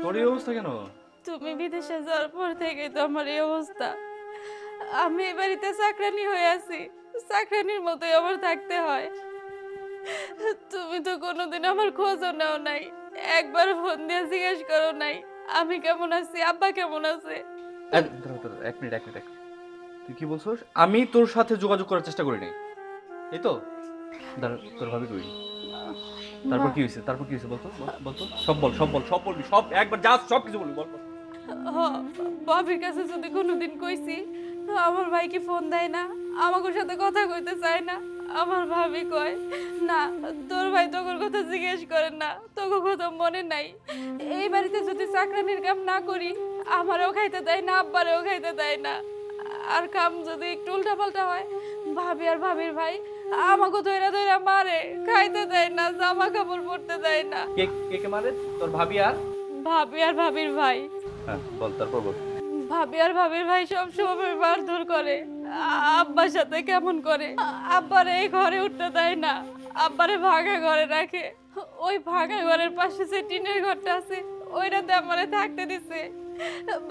তোর এই অবস্থা কেন? তুমি বিদেশে যাওয়ার পর থেকে তো আমার এই অবস্থা। আমি এই বাড়িতে চাকরানি হয়ে আছি, চাকরানির মতোই আমার থাকতে হয়। তুমি তো কোনোদিন আমার খোঁজও নাও নাই, একবার ফোন দিয়ে জিজ্ঞেস করো নাই আমি কেমন আছি, আব্বা কেমন আছে। দাঁড়া, দাঁড়া, এক মিনিট এক মিনিট এক মিনিট। তুই কি বলছিস? আমি তোর সাথে যোগাযোগ করার চেষ্টা করি নাই, এই তো? দাঁড়া, তোর ভাবি কই? তারপর কি হয়েছে? তারপর কি হয়েছে বলতো? বলতো, সব বল, সব বল, সব বলবি, সব একবার যা সব কিছু বলবি, বল বল। ভাবির কাছে যদি কোনোদিন কইছি, আমার ভাইকে ফোন দেয় না, আমাকে সাথে কথা কইতে চায় না। আমার ভাবি কয় না, তোর ভাই তোর কথা জিজ্ঞেস করেন না, তোকে কথা মনে নাই। এই বাড়িতে যদি চাকরানির কাম না করি, আমারও খাইতে দেয় না, আব্বারেও খাইতে দেয় না। আর কাম যদি একটু উল্টা পাল্টা হয়, ভাবি আর ভাবির ভাই আমাকে ধইরা ধইরা মারে, খাইতে দেয় না, জামা কাপড় পরতে দেয় না। কে কে কে মারে? তোর ভাবি আর ভাবি আর ভাবির ভাই। হ্যাঁ বল, তারপর বল। ভাবি আর ভাবির ভাই সব সময় মারধর করে, আব্বার সাথে কেমন করে, আব্বারে এই ঘরে উঠতে দেয় না, আব্বারে ভাঙা ঘরে রাখে। ওই ভাঙা ঘরের পাশে যে টিনের ঘরটা আছে, ওইটাতে আমারে থাকতে দিছে।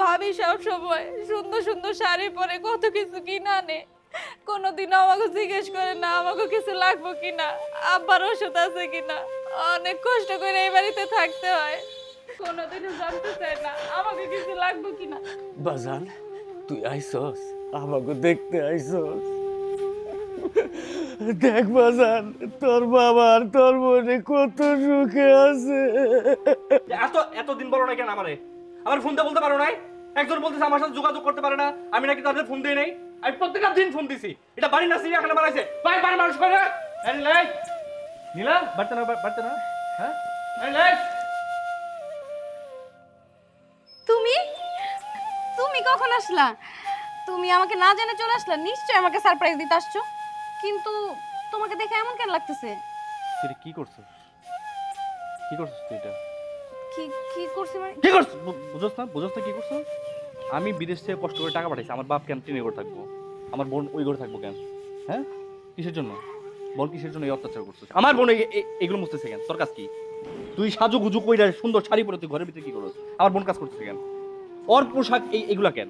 ভাবি সব সময় সুন্দর সুন্দর শাড়ি পরে কত কিছু কিনা আনে, কোনোদিন আমাকে জিজ্ঞেস করে না আমাকে কিছু লাগবে কিনা, আব্বার ওষুধ আছে কিনা। অনেক কষ্ট করে এই বাড়িতে থাকতে হয়, কোনোদিনও জানতে চায় না আমাকে কিছু লাগবে কিনা। বাজান, তুই আইসস, আমাকে দেখতে আইসস। দেখ বাজান, তোর বাবা আর তোর বোনে কত সুখে আছে। এতদিন বলো না কেন আমারে? আমার ফোনটা বলতে পারো নাই? একজন বলতেছে আমার সাথে যোগাযোগ করতে পারে না, আমি নাকি তাদের ফোন দিই নাই। আমি প্রত্যেকটা দিন ফোন দিছি। এটা বাড়ি না চিড়িয়াখানা বানাইছে, ভাই বাড়ি মানুষ করে না। নীলা বাড়তে না, বাড়তে না। হ্যাঁ তুমি তুমি কখন আসলা? তুমি আমাকে না জেনে চলে আসলা, নিশ্চয়ই আমাকে সারপ্রাইজ দিতে আসছো। কিন্তু তোমাকে দেখে এমন কেন লাগতেছে? তুই কি করছিস? কি করছিস তুই? এটা কি কি করছি মানে? কি করছিস? বুঝছ না? বুঝছ না কি করছিস? আমি বিদেশ থেকে কষ্ট করে টাকা পাঠাইছি, আমার বাপ কেন টিনে ঘরে থাকবো, আমার বোন ওই ঘরে থাকবো কেন? হ্যাঁ, কিসের জন্য বল? কিসের জন্য এই অত্যাচার করছিস? আমার বোন এগুলো মুছতেছে কেন? তোর কাজ কি? তুই সাজু গুজু কইরা সুন্দর শাড়ি পরে তুই ঘরের ভিতরে কি করছিস? আমার বোন কাজ করতেছে কেন? ওর পোশাক এগুলা কেন?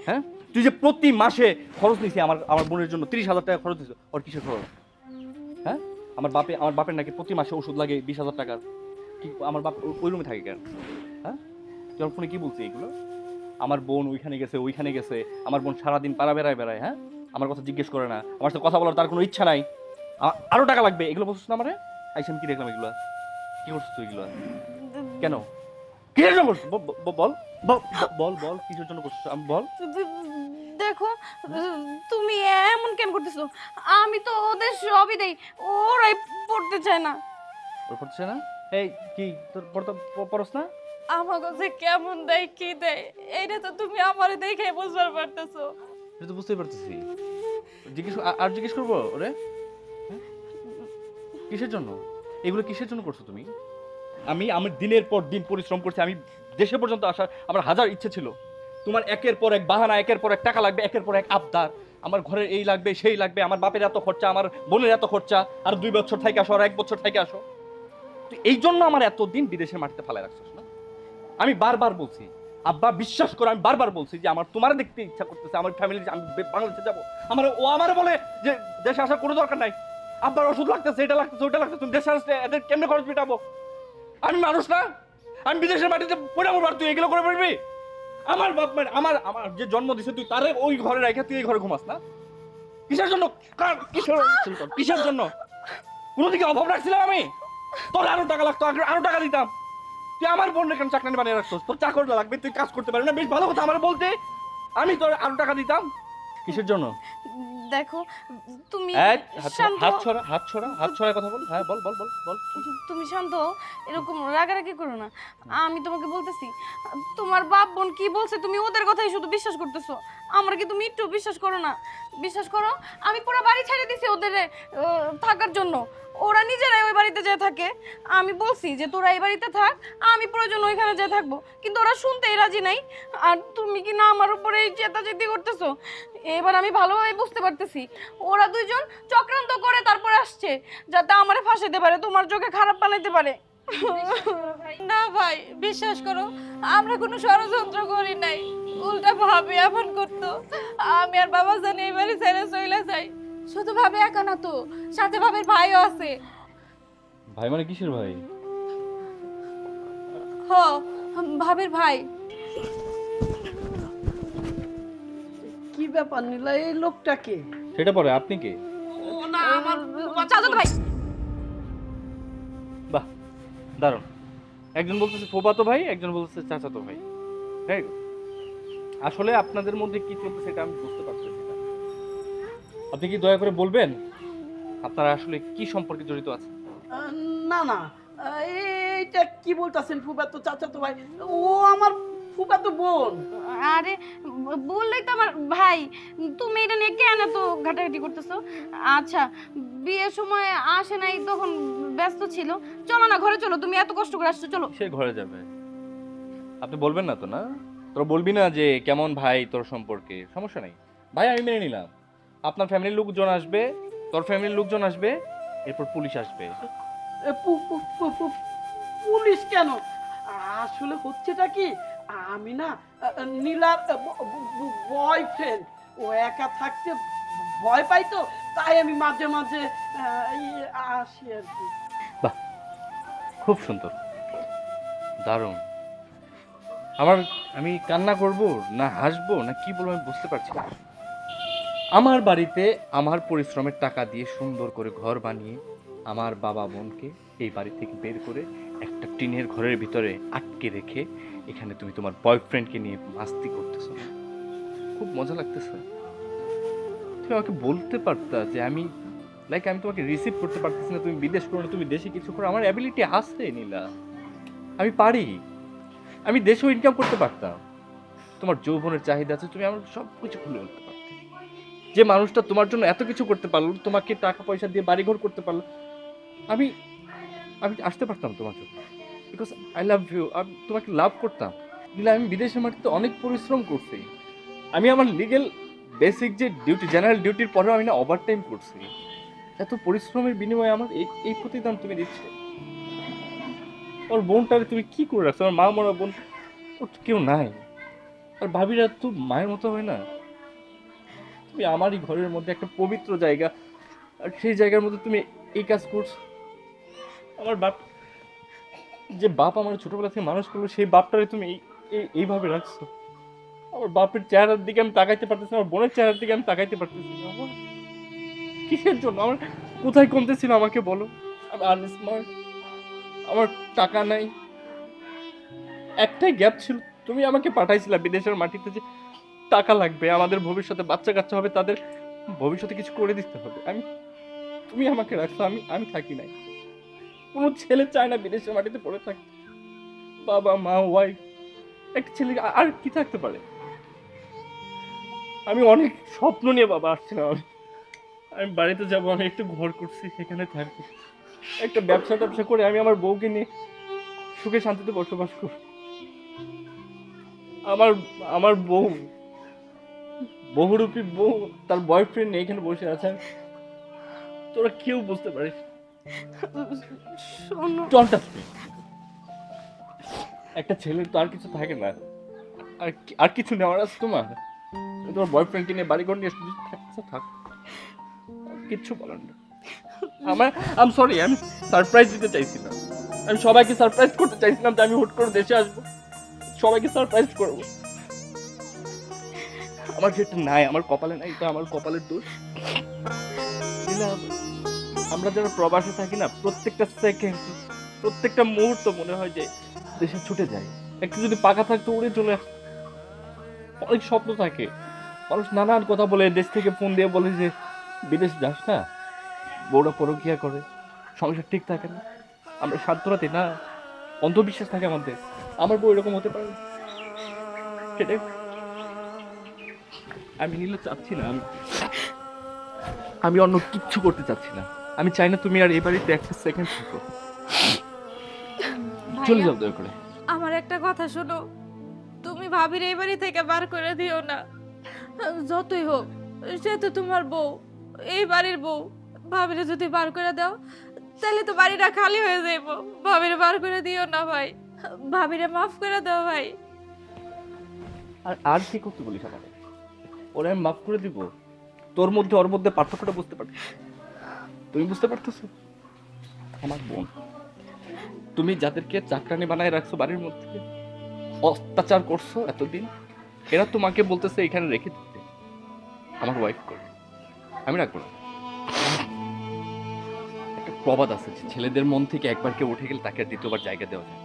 হ্যাঁ, তুই যে প্রতি মাসে খরচ নিছি আমার আমার বোনের জন্য 30,000 টাকা খরচ দিছিস, ওর কিসের খরচ? হ্যাঁ, আমার বাপের নাকি প্রতি মাসে ওষুধ লাগে 20,000 টাকা। কি আমার বাপ ওই রুমে থাকে কেন? হ্যাঁ, তোর ফোনে কি বলছিস এগুলো? আমার বোন ওইখানে গেছে, ওইখানে গেছে, আমার বোন সারাদিন পাড়া বেড়ায়। হ্যাঁ, আমার কথা জিজ্ঞেস করে না, আমার সাথে কথা বলার তার কোনো ইচ্ছা নাই। আরো টাকা লাগবে, এগুলো বলছিস না আমারে? আইসা আমি কি দেখলাম এগুলো? কি করছিস তুই এগুলো? কেন? কিসের জন্য করছিস? বল বল বল কিসের জন্য করছিস? আমি বল। দেখো, তুমি এমন কেন করতেছো? আমি তো ওদের সবই দেই, ওরাই পড়তে চায় না। ওর পড়ছে না? এই কি তোর পড়স না? আমাকে যে কেমন দেয় কি দেয়, এইটা তো তুমি আমারে দেখে বুঝবার পারতেছো। এটা তো বুঝতেই পারতেছি। আর জিজ্ঞেস করবো ওরে? হ্যাঁ? কিসের জন্য এগুলো? কিসের জন্য করছো তুমি? আমি দিনের পর দিন পরিশ্রম করছি, আমি দেশে পর্যন্ত আসার আমার হাজার ইচ্ছে ছিল। তোমার একের পর এক বাহানা, একের পর এক টাকা লাগবে, একের পর এক আবদার। আমার ঘরের এই লাগবে সেই লাগবে, আমার বাপের এত খরচা, আমার বোনের এত খরচা, আর 2 বছর থেকে আসো, আর 1 বছর থেকে আসো। তুই এই জন্য আমার এতদিন বিদেশের মাটিতে ফেলায় রাখছিস না? আমি বারবার বলছি, আব্বা বিশ্বাস করো, আমি বারবার বলছি যে আমার তোমার দেখতে ইচ্ছা করতেছে, আমার ফ্যামিলি, আমি বাংলাদেশে যাবো। আমার বলে যে দেশে আসার কোনো দরকার নাই, আব্বার ওষুধ লাগতেছে, এটা লাগতেছে, ওটা লাগতেছে, তুমি দেশে আসলে এদের কেমনে খরচ মেটাবো? আমি মানুষ না? আমি বিদেশের মাটিতে পড়ে মরবার, তুই এগুলো করে পারবি? আমার বাপ মায়ের আমার আমার যে জন্ম দিছে, তুই তারে ওই ঘরে রেখে তুই এই ঘরে ঘুমাস না? কিসের জন্য? কিসের জন্য? কোনো দিকে অভাব রাখছিলাম আমি? তোর আরো টাকা লাগতো, আরো টাকা দিতাম। তুই আমার বোনের কেন চাকরানি বানিয়ে রাখছিস? তোর চাকর লাগবে, তুই কাজ করতে পারবি না, বেশ ভালো কথা আমার বলতে। আমি তোর আরো টাকা দিতাম কিসের জন্য? দেখো, তুমি হাত ছড়া কথা বল। হ্যাঁ বল বল বল বল। তুমি শান্ত হও, এরকম রাগারাগি করো না। আমি তোমাকে বলতেছি, তোমার বাপ বোন কি বলছে তুমি ওদের কথাই শুধু বিশ্বাস করতেছো, আমার কি তুমি একটু বিশ্বাস করো না? বিশ্বাস করো, আমি পুরো বাড়ি ছেড়ে দিছি ওদের থাকার জন্য, ওরা নিজেরাই ওই বাড়িতে যেয়ে থাকে। আমি বলছি যে তোরা এই বাড়িতে থাক, আমি প্রয়োজন ওইখানে যেয়ে থাকবো, কিন্তু ওরা শুনতেই রাজি নাই। আর তুমি কি না আমার উপরে চেতাচেতি করতেছো? এবার আমি ভালোভাবে বুঝতে পারতেছি ওরা দুইজন চক্রান্ত করে তারপরে আসছে, যাতে আমারে ফাঁসাইতে পারে, তোমার চোখে খারাপ বানাইতে পারে। না ভাই, বিশ্বাস করো, আমরা কোনো ষড়যন্ত্র করি নাই। উল্টা ভাবে এমন করতো, আমি আর বাবা জানি এই বাড়ি ছেড়ে চলে যাই। শুধু ভাবে একা না তো, সাথে ভাবের ভাইও আছে। ভাই মানে কিসের ভাই? হ, ভাবের ভাই। কি ব্যাপার নীলা, এই লোকটাকে? সেটা পরে আপনি কে? ও না, আমার চাচাতো ভাই। বাহ, দারুণ। একজন বলতেছে ফুফাতো ভাই, একজন বলতেছে চাচাতো ভাই। Very good. আসলে আপনাদের মধ্যে কি চলছে সেটা আমি বুঝতে পারতেছি না। আপনি কি দয়া করে বলবেন আপনারা আসলে কি সম্পর্কে জড়িত আছেন? না না, এইটা কি বলতাছেন ফুফাতো চাচাতো ভাই? ও আমার ফুফাতো বোন। আরে বললেই তো আমার ভাই, তুমি এটা নিয়ে কেন তো ঘাটাঘাটি করতেছো? আচ্ছা, বিয়ের সময় আসে নাই, তখন ব্যস্ত ছিল। চলো না ঘরে চলো, তুমি এত কষ্ট করে আসছো, চলো। সে ঘরে যাবে। আপনি বলবেন না তো? না, তোরা বলবি না যে কেমন ভাই তোর সম্পর্কে? সমস্যা নেই ভাই, আমি মেনে নিলাম। আপনার ফ্যামিলির লোকজন আসবে, তোর ফ্যামিলির লোকজন আসবে, এরপর পুলিশ আসবে। পুলিশ কেন? আসলে হচ্ছেটা কি, আমি না নীলার বয়ফ্রেন্ড। ও একা থাকতে ভয় পাই, তো তাই আমি মাঝে মাঝে আসি আর কি। বাহ, খুব সুন্দর, দারুণ। আমি কান্না করব না হাসবো না কি বলবো আমি বুঝতে পারছি না। আমার বাড়িতে আমার পরিশ্রমের টাকা দিয়ে সুন্দর করে ঘর বানিয়ে আমার বাবা বোনকে এই বাড়ি থেকে বের করে একটা টিনের ঘরের ভিতরে আটকে রেখে এখানে তুমি তোমার বয়ফ্রেন্ডকে নিয়ে মাস্তি করতেছো। খুব মজা লাগতেছে। তুমি আমাকে বলতে পারতা যে আমি তোমাকে রিসিভ করতে পারতেছি না, তুমি বিদেশ করো না, তুমি দেশে কিছু করো। আমার অ্যাবিলিটি আছে নীলা, আমি পারি। আমি দেশেও ইনকাম করতে পারতাম। তোমার যৌবনের চাহিদা আছে, তুমি আমার সব কিছু খুলে বলতে পারতে। যে মানুষটা তোমার জন্য এত কিছু করতে পারলো, তোমাকে টাকা পয়সা দিয়ে বাড়িঘর করতে পারলো, আমি আমি আসতে পারতাম তোমার জন্য, বিকজ আই লাভ ইউ। আমি তোমাকে লাভ করতাম। নীলা, আমি বিদেশের মাটিতে অনেক পরিশ্রম করছি। আমি আমার লিগেল বেসিক যে ডিউটি, জেনারেল ডিউটির পরেও আমি না ওভারটাইম করছি। এত পরিশ্রমের বিনিময়ে আমার এই প্রতিদান তুমি দিচ্ছ। ওর বোনটারে তুমি কি করে রাখছো? আমার মা মরা বোন, ওর তো কেউ নাই। আর ভাবিরা তো মায়ের মতো হয় না? তুমি আমারই ঘরের মধ্যে একটা পবিত্র জায়গা, আর সেই জায়গার মধ্যে তুমি এই কাজ করছো। আমার বাপ, যে বাপ আমার ছোটবেলা থেকে মানুষ করলো, সেই বাপটারে তুমি এইভাবে রাখছো। আমার বাপের চেহারার দিকে আমি তাকাইতে পারতেছি না, আমার বোনের চেহারার দিকে আমি তাকাইতে পারতেছি না। আমার কিসের জন্য? আমার কোথায় কমতে ছিল আমাকে বলো? আমি আনস্মার্ট, আমার টাকা নাই, একটাই গ্যাপ ছিল। তুমি আমাকে পাঠাইছিলা বিদেশের মাটিতে যে টাকা লাগবে, আমাদের ভবিষ্যতে বাচ্চা কাচ্চা হবে, তাদের ভবিষ্যতে কিছু করে দিতে হবে। তুমি আমাকে রাখছো, আমি থাকি নাই। কোনো ছেলে চায় না বিদেশের মাটিতে পড়ে থাকতে। বাবা মা ওয়াইফ, একটা ছেলে আর কি থাকতে পারে? আমি অনেক স্বপ্ন নিয়ে বাবা আসছিলাম। আমি বাড়িতে যাবো, আমি একটু ঘর করছি, সেখানে থাকি, একটা ব্যবসা করে আমি আমার বউকে নিয়ে সুখে শান্তিতে বসবাস করি। আমার বউ, বহুরূপী বউ, তার বয়ফ্রেন্ড নিয়ে এখানে বসে আছে। তোরা কেউ বুঝতে পারিস? শোনো, একটা ছেলের তো আর কিছু থাকে না, আর কিছু নেওয়ার আছে তোমার? তোমার বয়ফ্রেন্ডকে নিয়ে বাড়ি ঘর নিয়ে থাক, কিচ্ছু বলার না। আমি সরি, আমি সারপ্রাইজ দিতে চাইছিলাম। আমি সবাইকে সারপ্রাইজ করতে চাইছিলাম যে আমি হুট করে দেশে আসবো, সবাইকে সারপ্রাইজ করবো। আমার যেটা নাই, আমার কপালে নাই, এটা আমার কপালের দোষ। আমরা যারা প্রবাসে থাকি না, প্রত্যেকটা সেকেন্ড, প্রত্যেকটা মুহূর্ত মনে হয় যে দেশে ছুটে যায়। একটু যদি পাকা থাকতো উড়ে চলে আসতো। অনেক স্বপ্ন থাকে, মানুষ নানান কথা বলে, দেশ থেকে ফোন দিয়ে বলে যে বিদেশ যাস না, বউরা পরকিয়া করে, সংসার ঠিক থাকে না। আমরা সান্ত্বনাতে না, অন্ধবিশ্বাস থাকে আমাদের। আমার বউ এরকম হতে পারে, সেটাই আমি নিলে চাচ্ছি না। আমি অন্য কিচ্ছু করতে চাচ্ছি না। আমি চাই না তুমি আর এই বাড়িতে একটা সেকেন্ড থাকো। চলে যাও দয়া করে। আমার একটা কথা শোনো, তুমি ভাবির এই বাড়ি থেকে বার করে দিও না। যতই হোক সে তো তোমার বউ, এই বাড়ির বউ। ভাবিরে যদি বার করে দাও তাহলে তো বাড়িটা খালি হয়ে যাইব। ভাবিরে বার করে দিও না ভাই, ভাবিরে মাফ করে দাও ভাই। আর আর কি করতে বলিস আমাকে? ওরা আমি মাফ করে দিব? তোর মধ্যে ওর মধ্যে পার্থক্যটা বুঝতে পারছিস? তুমি বুঝতে পারতেছো? আমার বোন, তুমি যাদেরকে চাকরানি বানায় রাখছো বাড়ির মধ্যে, অত্যাচার করছো এতদিন, এরা তোমাকে বলতেছে এখানে রেখে দিতে। আমার ওয়াইফ করে আমি রাখবো না। একটা প্রবাদ আছে যে ছেলেদের মন থেকে একবার কেউ উঠে গেলে তাকে আর দ্বিতীয়বার জায়গা দেওয়া যায়।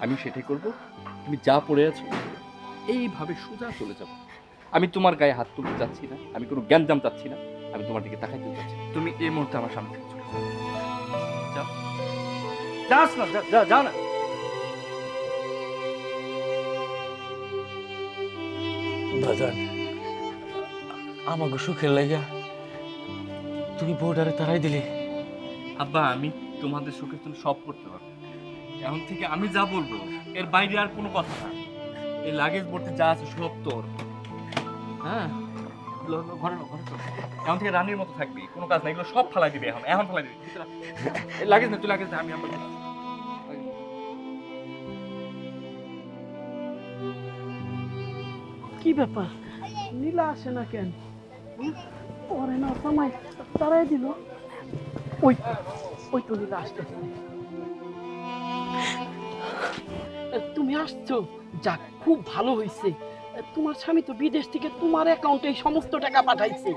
আমি সেটাই করব। তুমি যা পড়ে আছো এইভাবে সোজা চলে যাবো। আমি তোমার গায়ে হাত তুলতে চাচ্ছি না, আমি কোনো জ্ঞানজাম চাচ্ছি না, আমি তোমার দিকে তাকাইতে চাচ্ছি না। তুমি এই মুহূর্তে আমার সামনে থেকে চলে যাও। যাস না, যা না। বাজান, আমাকে সুখের লাগা তুই বউডারে তারাই দিলি। আব্বা, আমি তোমাদের সুখের জন্য সব করতে পারবো। এখন থেকে আমি যা বলবো এর বাইরে আর কোনো কথা না। এই লাগেজ ভর্তি যা আছে সব তোর। হ্যাঁ, ঘরে চল। এখন থেকে রানীর মতো থাকবি, কোনো কাজ নাই, এগুলো সব ফালাই দিবি। এখন ফালাই দিবি। লাগেজ না, তুই লাগেজ না, আমি কি ব্যাপার, নীলা আসে না কেন? পরে না সময় তারাই দিল। ওই ওই তো নীলা আসতেছে। তুমি আসছো, যাক খুব ভালো হয়েছে। তোমার স্বামী তো বিদেশ থেকে তোমার অ্যাকাউন্টে সমস্ত টাকা পাঠাইছে।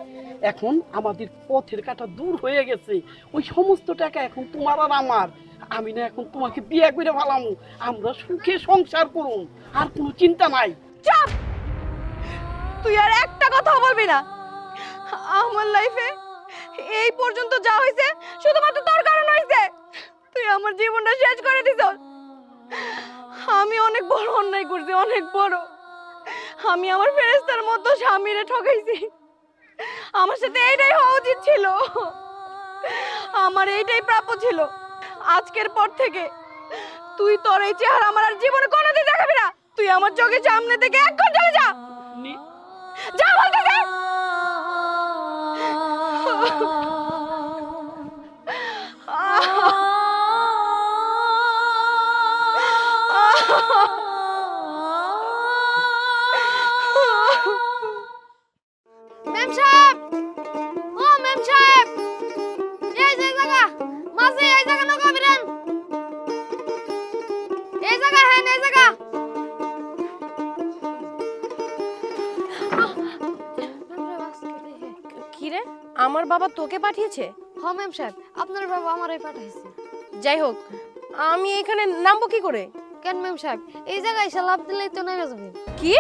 এখন আমাদের পথের কাটা দূর হয়ে গেছে। ওই সমস্ত টাকা এখন তোমার আর আমার। আমি না এখন তোমাকে বিয়ে করে ফেলামু, আমরা সুখে সংসার করুন, আর কোনো চিন্তা নাই। চুপ! তুই আর একটা কথা বলবি না। আমার লাইফে এই পর্যন্ত যা হয়েছে শুধুমাত্র তোর কারণে হয়েছে। তুই আমার জীবনটা শেষ করে দিছস। আমি অনেক বড় অন্যায় করছি, অনেক বড়। আমি আমার ফেরেশতার মতো স্বামীরে ঠকাইছি। আমার সাথে এইটাই হওয়া উচিত ছিল, আমার এইটাই প্রাপ্য ছিল। আজকের পর থেকে তুই তোর এই চেহারা আমার আর জীবনে কোনোদিন দেখাবি না। তুই আমার চোখের সামনে থেকে এখন চলে যা। যা বলতেছি। মেম সাহেব, ও মেম সাহেব, এই যে জায়গা মাঝে এই জায়গা না কবিরেন, এই জায়গা হ্যাঁ এই জায়গা। কি রে, আমার বাবা তোকে পাঠিয়েছে? হ্যাঁ ম্যাম সাহেব, আপনার বাবা আমারই পাঠাইছে। যাই হোক, আমি এখানে নামবো কি করে? কেন ম্যাম সাহেব, এই জায়গায় এসে লাভ দিলেই তো নেমে যাবেন। কি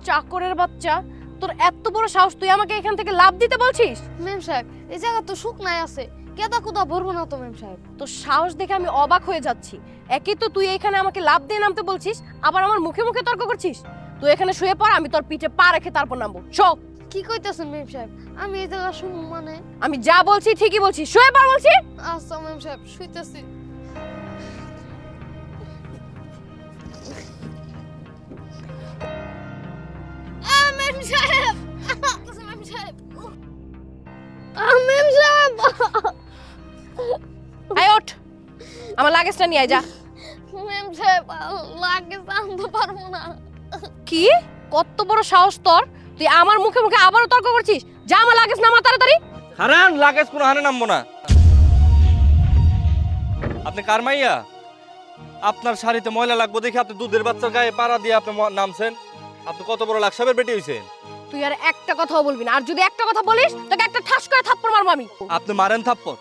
চাকরের বাচ্চা, তোর এত বড় সাহস, তুই আমাকে এখান থেকে লাভ দিতে বলছিস? ম্যাম সাহেব, এই জায়গা তো শুকনাই আছে, কেদা কুদা ভরবো না তো ম্যাম সাহেব। তোর সাহস দেখে আমি অবাক হয়ে যাচ্ছি। একে তো তুই এখানে আমাকে লাভ দিয়ে নামতে বলছিস, আবার আমার মুখে মুখে তর্ক করছিস। তুই এখানে শুয়ে পড়, আমি তোর পিঠে পা রেখে তারপর নামবো। শো। কি কইতেছেন ম্যাম সাহেব, আমি এই জায়গা শুনবো মানে? আমি যা বলছি ঠিকই বলছি, শুয়ে পড় বলছি। আচ্ছা ম্যাম সাহেব, শুইতেছি। ম্যাম সাহেব, ম্যাম সাহেব, ম্যাম সাহেব। আয় ওঠ, আমার লাগেজটা নিয়ে আয় যা। ম্যাম সাহেব, লাগে আনতে পারবো না। কি কত বড় সাহস তোর, তুই আমার মুখে মুখে আবারও তর্ক করছিস? যা, আমার লাগেজ নামা তাড়াতাড়ি। হারান লাগেজ কোনো হানে নামবো না। আপনি কার মাইয়া? আপনার শাড়িতে ময়লা লাগবো দেখে আপনি দুধের বাচ্চার গায়ে পাড়া দিয়ে আপনি নামছেন। আপনি কত বড় লাকসাবের বেটি হইছেন? তুই আর একটা কথাও বলবি না, আর যদি একটা কথা বলিস তোকে একটা ঠাস করে থাপ্পড় মারবো আমি। আপনি মারেন থাপ্পড়,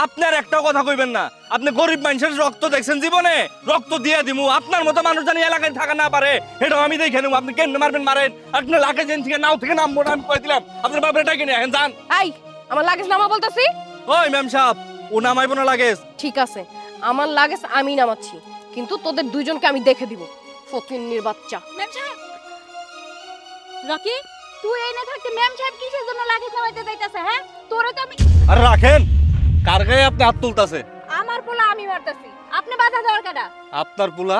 আপনার একটাও কথা কইবেন না। আপনি গরিব মানুষের রক্ত দেখছেন জীবনে, রক্ত দিয়ে দিমু। আপনার মতো মানুষ জানি এলাকায় থাকা না পারে এটাও আমি দেখে নেবো। আপনি কেন মারবেন মারেন, আপনার লাগেজ থেকে নাও থেকে নামবো না আমি কই দিলাম। আপনার বাপরে ডাকে নিয়ে এখন যান। এই, আমার লাগেজ নামা বলতেছি। ওই ম্যাম সাহেব, ও নামাইবো না লাগেজ। ঠিক আছে, আমার লাগেজ আমি নামাচ্ছি, কিন্তু তোদের দুইজনকে আমি দেখে দিব। ফকিন্নির বাচ্চা। ম্যাম সাহেব, রকি, তুই এই না থাকতে ম্যাম সাহেব কিসের জন্য লাগেজ নামাইতে যাইতাছে? হ্যাঁ, তোরে তো আমি। আর রাখেন, কার গায়ে আপনি হাত তুলতাছে? আমার পোলা আমি মারতাছি, আপনি বাধা দেওয়ার কেডা? আপনার পুলা,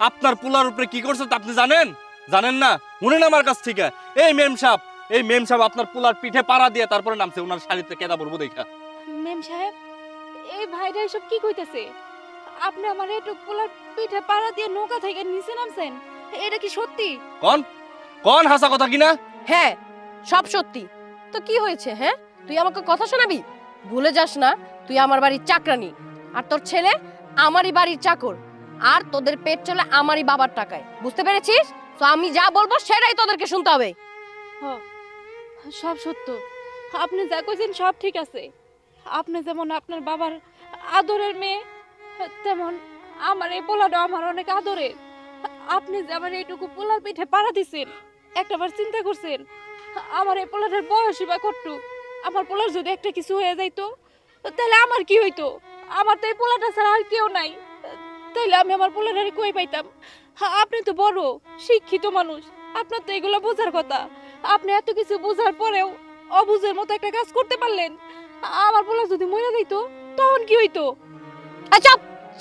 আপনার পুলার উপরে কি করছে তা আপনি জানেন? জানেন না? শুনেন আমার কাছ থেকে। এই মেম সাহেব আপনার পুলার পিঠে পাড়া দিয়ে তারপরে নামছে, ওনার শাড়িতে কেদা পড়বো দেখা। ম্যাম সাহেব, এই ভাইরা এসব কি কইতেছে? আপনি আমার এটুক পোলার পিঠে পাড়া দিয়ে নৌকা থেকে নিচে নামছেন, এটা কি সত্যি? কোন কোন হাসা কথা কিনা? হ্যাঁ সব সত্যি। তো কি হয়েছে? হ্যাঁ তুই আমাকে কথা শোনাবি? ভুলে যাস না তুই আমার বাড়ির চাকরানি, আর তোর ছেলে আমারই বাড়ির চাকর, আর তোদের পেট চলে আমারই বাবার টাকায়। বুঝতে পেরেছিস? তো আমি যা বলবো সেটাই তোদেরকে শুনতে হবে। সব সত্য, আপনি যা কইছেন সব ঠিক আছে। আপনি যেমন আপনার বাবার আদরের মেয়ে, তেমন আমার এই পোলাটা আমার অনেক আদরের। আপনি যে আমার এইটুকু পোলার পিঠে পাড়া দিছেন, একটাবার চিন্তা করছেন আমার এই পোলাটার বয়সই বা কট্টু? আমার পোলার যদি একটা কিছু হয়ে যাইতো তাহলে আমার কি হইতো? আমার তো এই পোলাটা ছাড়া আর কেউ নাই, তাইলে আমি আমার পোলাটারে কই পাইতাম? আপনি তো বড় শিক্ষিত মানুষ, আপনার তো এগুলো বোঝার কথা। আপনি এত কিছু বোঝার পরেও অবুঝের মতো একটা কাজ করতে পারলেন। আমার পোলা যদি মরে যাইত তখন কি হইতো? আচ্ছা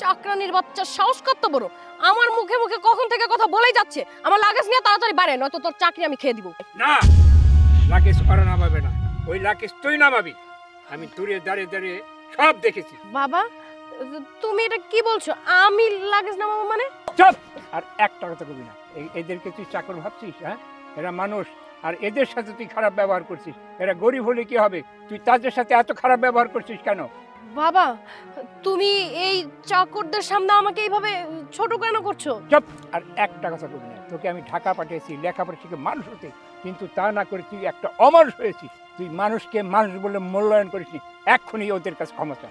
চাকরানির বাচ্চা সাহস কত বড়! আমার মুখে মুখে কখন থেকে কথা বলেই যাচ্ছে। আমার লাগেজ নিয়ে তাড়াতাড়ি বাড়ে, নয়তো তোর চাকরি আমি খেয়ে দিব। না, রাকেশ ওরা নামাবে না, ওই রাকেশ তুই নামাবি। আমি দূরে দাঁড়িয়ে দাঁড়িয়ে সব দেখেছি। বাবা তুমি এটা কি বলছো? আমি লাগেজ নামাবো মানে? চুপ! আর একটা কথা কবি না। এদেরকে তুই চাকর ভাবছিস? হ্যাঁ, এরা মানুষ, আর এদের সাথে তুই খারাপ ব্যবহার করছিস। এরা গরিব হলে কি হবে? তুই তাদের সাথে এত খারাপ ব্যবহার করছিস কেন? বাবা তুমি এই চাকরদের সামনে আমাকে এইভাবে ছোট কেন করছো? চুপ! আর একটা কথা কবি না। তোকে আমি ঢাকা পাঠিয়েছি লেখাপড়া শিখে মানুষ হতে, কিন্তু তা না করে তুই একটা অমানুষ হয়েছিস। তুই মানুষকে মানুষ বলে মূল্যায়ন করিসনি। এক্ষুনি ওদের কাছে ক্ষমা চা।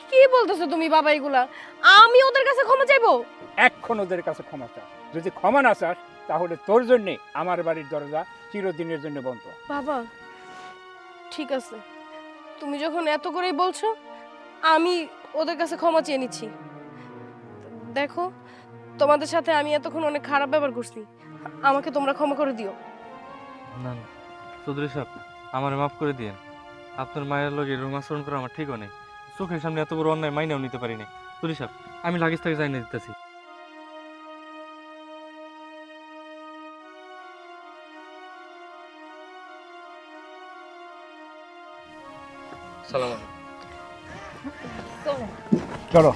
কি বলতেছো তুমি বাবা এগুলা? আমি ওদের কাছে ক্ষমা চাইবো? এখন ওদের কাছে ক্ষমা চা। যদি ক্ষমা না চাস তাহলে তোর জন্যে আমার বাড়ির দরজা চিরদিনের জন্য বন্ধ। বাবা ঠিক আছে, তুমি যখন এত করেই বলছো আমি ওদের কাছে ক্ষমা চেয়ে নিচ্ছি। দেখো তোমাদের সাথে আমি এতক্ষণ অনেক খারাপ ব্যবহার করছি, আমাকে তোমরা ক্ষমা করে দিও। না না চৌধুরী সাহেব, আমার মাফ করে দিয়েন। আপনার মায়ের লগে এরকম আচরণ করা আমার ঠিক নেই। চোখের সামনে এত বড় অন্যায় মাইনেও নিতে পারি না। চৌধুরী সাহেব, আমি লাগেজ থেকে যাই না দিতেছি। সালাম আলাইকুম। চলো।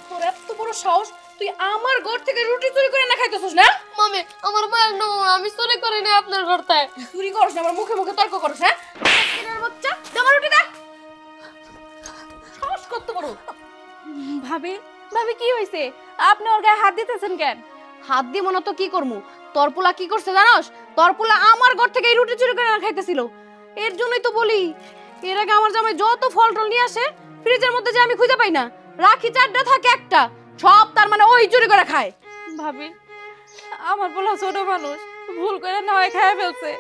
তোর এত বড় সাহস, তুই আমার ঘর থেকে রুটি চুরি করে না খাইতেছিস না? মামি আমার মায়ের নাম আমি চুরি করি না আপনার ঘরটায়। চুরি করছ না, আমার মুখে মুখে তর্ক করছ। হ্যাঁ এর বাচ্চা, দে আমার রুটি দে। সাহস কত বড়! ভাবি, ভাবি কি হয়েছে? আপনি ওর গায়ে হাত দিতেছেন কেন? হাত দিব না তো কি করমু? তোর পোলা কি করছে জানোস? তোর পোলা আমার ঘর থেকে এই রুটি চুরি করে না খাইতেছিল। এর জন্যই তো বলি, এর আগে আমার জামাই যত ফল টল নিয়ে আসে ফ্রিজের মধ্যে যে আমি খুঁজে পাই না, রাখি চারটা থাকে একটা, সব তার মানে ওই চুরি করে খায়। ভাবি, আমার পোলা ছোট মানুষ, ভুল করে না হয় খায় ফেলছে,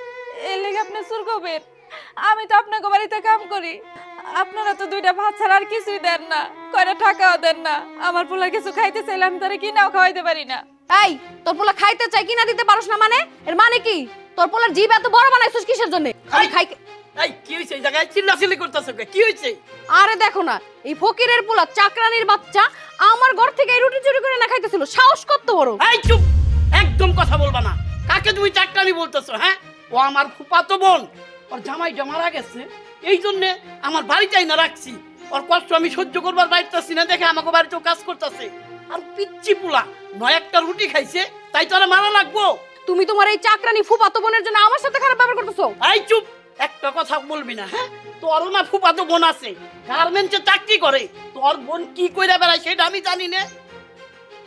এর লেগে আপনি চুর করবেন? আমি তো আপনাকে বাড়িতে কাম করি, আপনারা তো দুইটা ভাত ছাড়া আর কিছুই দেন না, কয়টা টাকাও দেন না। আমার পোলা কিছু খাইতে চাইলে আমি তারা কিনাও খাওয়াইতে পারি না। এই তোর পোলা খাইতে চাই কিনা দিতে পারোস না মানে? এর মানে কি? তোর পোলার জিভ এত বড় বানাইছিস কিসের জন্য? আমি খাই। এই কি হইছে? এই জায়গায় চিল্লাচিল্লি করতেছ কে? কি হইছে? আরে দেখো না, এই ফকিরের পোলা চাকরানির বাচ্চা আমার ঘর থেকে এই রুটি চুরি করে না খাইতেছিল। সাহস কত বড়! এই চুপ! একদম কথা বলবা না। কাকে তুমি চাকরানি বলতেছো? হ্যাঁ, ও আমার ফুফাতো বোন। ওর জামাইটা মারা গেছে, এই জন্য আমার বাড়িটাই না রাখছি। ওর কষ্ট আমি সহ্য করবার পারতাছি না দেখে আমাকে বাড়িতেও কাজ করতেছে। আর পিচ্চি পোলা নয় একটা রুটি খাইছে, তাই তো আর মারা লাগবো? তুমি তোমার এই চাকরানি ফুফাতো বোনের জন্য আমার সাথে খারাপ ব্যবহার করতেছো। এই চুপ! একটা কথা বলবি না। হ্যাঁ, তোরও না ফুফাতো বোন আছে, গার্মেন্টসে চাকরি করে। তোর বোন কি কইরা বেড়ায় সেটা আমি জানি না।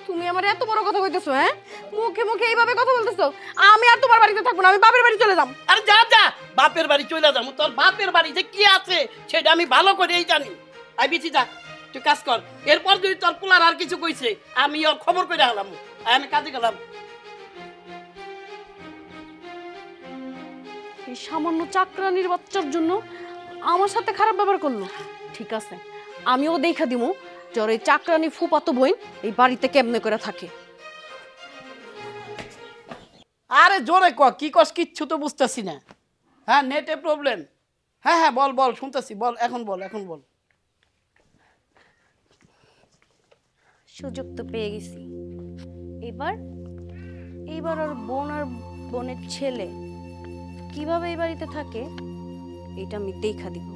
তুমি আমার এত বড় কথা কইতেছো? হ্যাঁ, মুখে মুখে এইভাবে কথা বলতেছো? আমি আর তোমার বাড়িতে থাকবো না, আমি বাপের বাড়ি চলে যাব। আরে যা যা, বাপের বাড়ি চলে যাবো। তোর বাপের বাড়ি যে কি আছে সেটা আমি ভালো করেই জানি। আই বিচি যা, তুই কাজ কর। এরপর যদি তোর পোলার আর কিছু কইছে আমি ওর খবর করে হলাম। আমি কাজে গেলাম। এই সামান্য চাকরানির বাচ্চার জন্য আমার সাথে খারাপ ব্যবহার করলো। ঠিক আছে, আমিও দেখা দিমু যে ওর এই চাকরানি ফুফাতো বোন এই বাড়িতে কেমনে করে থাকে। আরে জোরে ক, কি কস কিচ্ছু তো বুঝতেছি না। হ্যাঁ, নেটে প্রবলেম। হ্যাঁ হ্যাঁ, বল বল, শুনতেছি, বল এখন বল, এখন বল। সুযোগ তো পেয়ে গেছি, এবার এইবার ওর বোন আর বোনের ছেলে কিভাবে এই বাড়িতে থাকে এটা আমি দেখা দিব।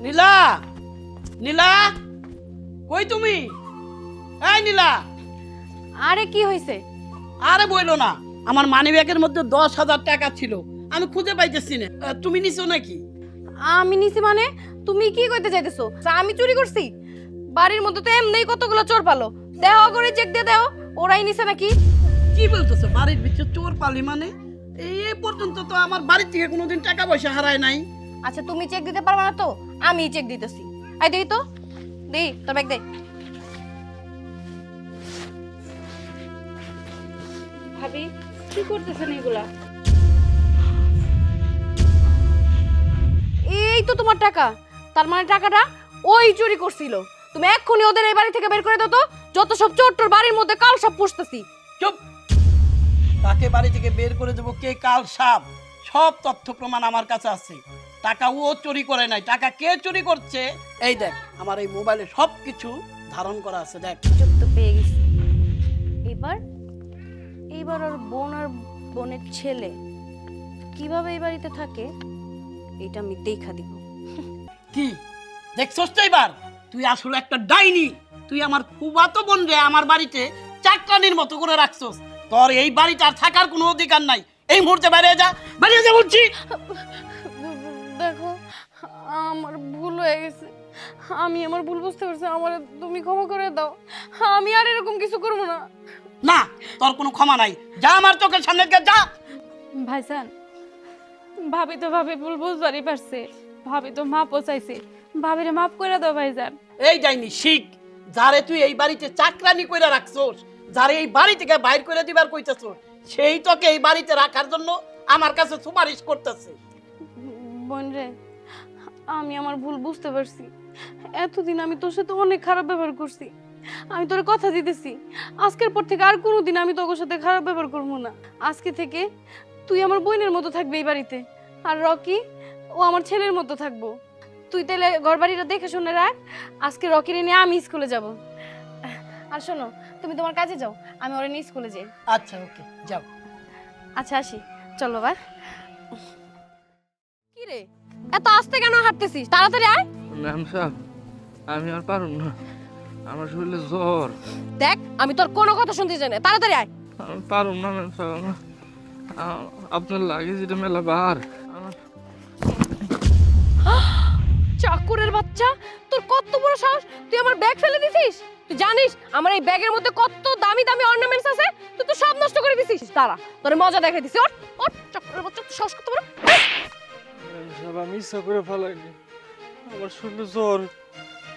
নীলা, নীলা, কই তুমি? এই নীলা। আরে কি হয়েছে? আরে বইলো না, আমার মানি ব্যাগের মধ্যে 10,000 টাকা ছিল, আমি খুঁজে পাইতেছি না। তুমি নিছো নাকি? আমি নিছি মানে? তুমি কি কইতে চাইতেছো আমি চুরি করছি? বাড়ির মধ্যে তো এমনিই কতগুলো চোর পালো, দেহ করে চেক দিয়ে দেও ওরাই নিছে নাকি? কি বলতেছো? বাড়ির ভিতরে চোর পালি মানে? এই পর্যন্ত তো আমার বাড়ি থেকে কোনোদিন টাকা পয়সা হারায় নাই। আচ্ছা তুমি চেক দিতে পারবা না তো আমি চেক দিতেছি। আই দেই তো, দেই তোর ব্যাগ দে। ভাবি কি করতেছেন এগুলা? এই তো তোমার টাকা, তার মানে টাকাটা ওই চুরি করছিল। তুমি এক্ষুনি ওদের এই বাড়ি থেকে বের করে দাও তো, যত সব চোর তোর বাড়ির মধ্যে কাল সব পুষতেছি। চুপ! তাকে বাড়ি থেকে বের করে দেবো, কে কাল সাপ, সব তথ্য প্রমাণ আমার কাছে আছে। টাকা ও চুরি করে নাই, টাকা কে চুরি করছে এই দেখ, আমার এই মোবাইলে সব কিছু ধারণ করা আছে, দেখ। চোখ তো পেয়ে গেছি। এবার এইবার ওর বোন আর বোনের ছেলে কিভাবে এই বাড়িতে থাকে এটা আমি দেখা দিব। কি দেখছস তো এবার? তুই আসলে একটা ডাইনি। তুই আমার ফুফাতো বোন রে আমার বাড়িতে চাকরানির মতো করে রাখছস। তোর এই বাড়িতে আর থাকার কোনো অধিকার নাই। এই মুহূর্তে বাইরে যা, বাইরে যা বলছি। দেখো আমার ভুল হয়ে গেছে, আমি আমার ভুল বুঝতে পারছি, আমার তুমি ক্ষমা করে দাও। আমি আর এরকম কিছু করবো না। না, তোর কোনো ক্ষমা নাই, যা আমার চোখের সামনে থেকে যা। ভাইজান, ভাবি তো ভুল বুঝবারই পারছে, ভাবি তো মাপও চাইছে, ভাবিরে মাপ করে দাও ভাইজান। এই ডাইনি শিখ, যারে তুই এই বাড়িতে চাকরানি কইরা রাখছস, যারে এই বাড়ি থেকে বাইর করে দিবার কইতাছস, সেই তোকে এই বাড়িতে রাখার জন্য আমার কাছে সুপারিশ করতেছে। বোন রে, আমি আমার ভুল বুঝতে পারছি। এতদিন আমি তোর সাথে অনেক খারাপ ব্যবহার করছি। আমি তোর কথা দিতেছি, আজকের পর থেকে আর কোনোদিন আমি তোর সাথে খারাপ ব্যবহার করবো না। আজকে থেকে তুই আমার বোনের মতো থাকবি এই বাড়িতে, আর রকি ও আমার ছেলের মতো থাকবো। তুই তাহলে ঘর বাড়িটা দেখে শুনে রাখ। আজকে রকিরে নিয়ে আমি স্কুলে যাব। আর শোনো, তুমি তোমার কাজে যাও, আমি ওরে নিয়ে স্কুলে যাই। আচ্ছা ওকে, যাও। আচ্ছা আসি, চলো বাবা। কি রে, এত আস্তে কেন হাঁটতেছিস? তাড়াতাড়ি আয়। ম্যাম সাহেব, আমি আর পারুম না, আমার শরীরে জ্বর। দেখ আমি তোর কোনো কথা শুনতে চাই না, তাড়াতাড়ি আয়। আমি পারুম না ম্যাম সাহেব, আপনার লাগে যেটা মেলা বার। চাকরের বাচ্চা, তোর কত বড় সাহস, তুই আমার ব্যাগ ফেলে দিছিস? তুই জানিস আমার এই ব্যাগের মধ্যে কত দামি দামি অর্নামেন্টস আছে? তুই তো সব নষ্ট করে দিছিস। দাঁড়া, তোর মজা দেখাই দিছি। ওঠ ওঠ, চাকরের বাচ্চা, তুই সাহস কত বড়! ম্যাম সাহেব, আমি ইচ্ছা করে ফেলাইনি, আমার শরীরে জ্বর,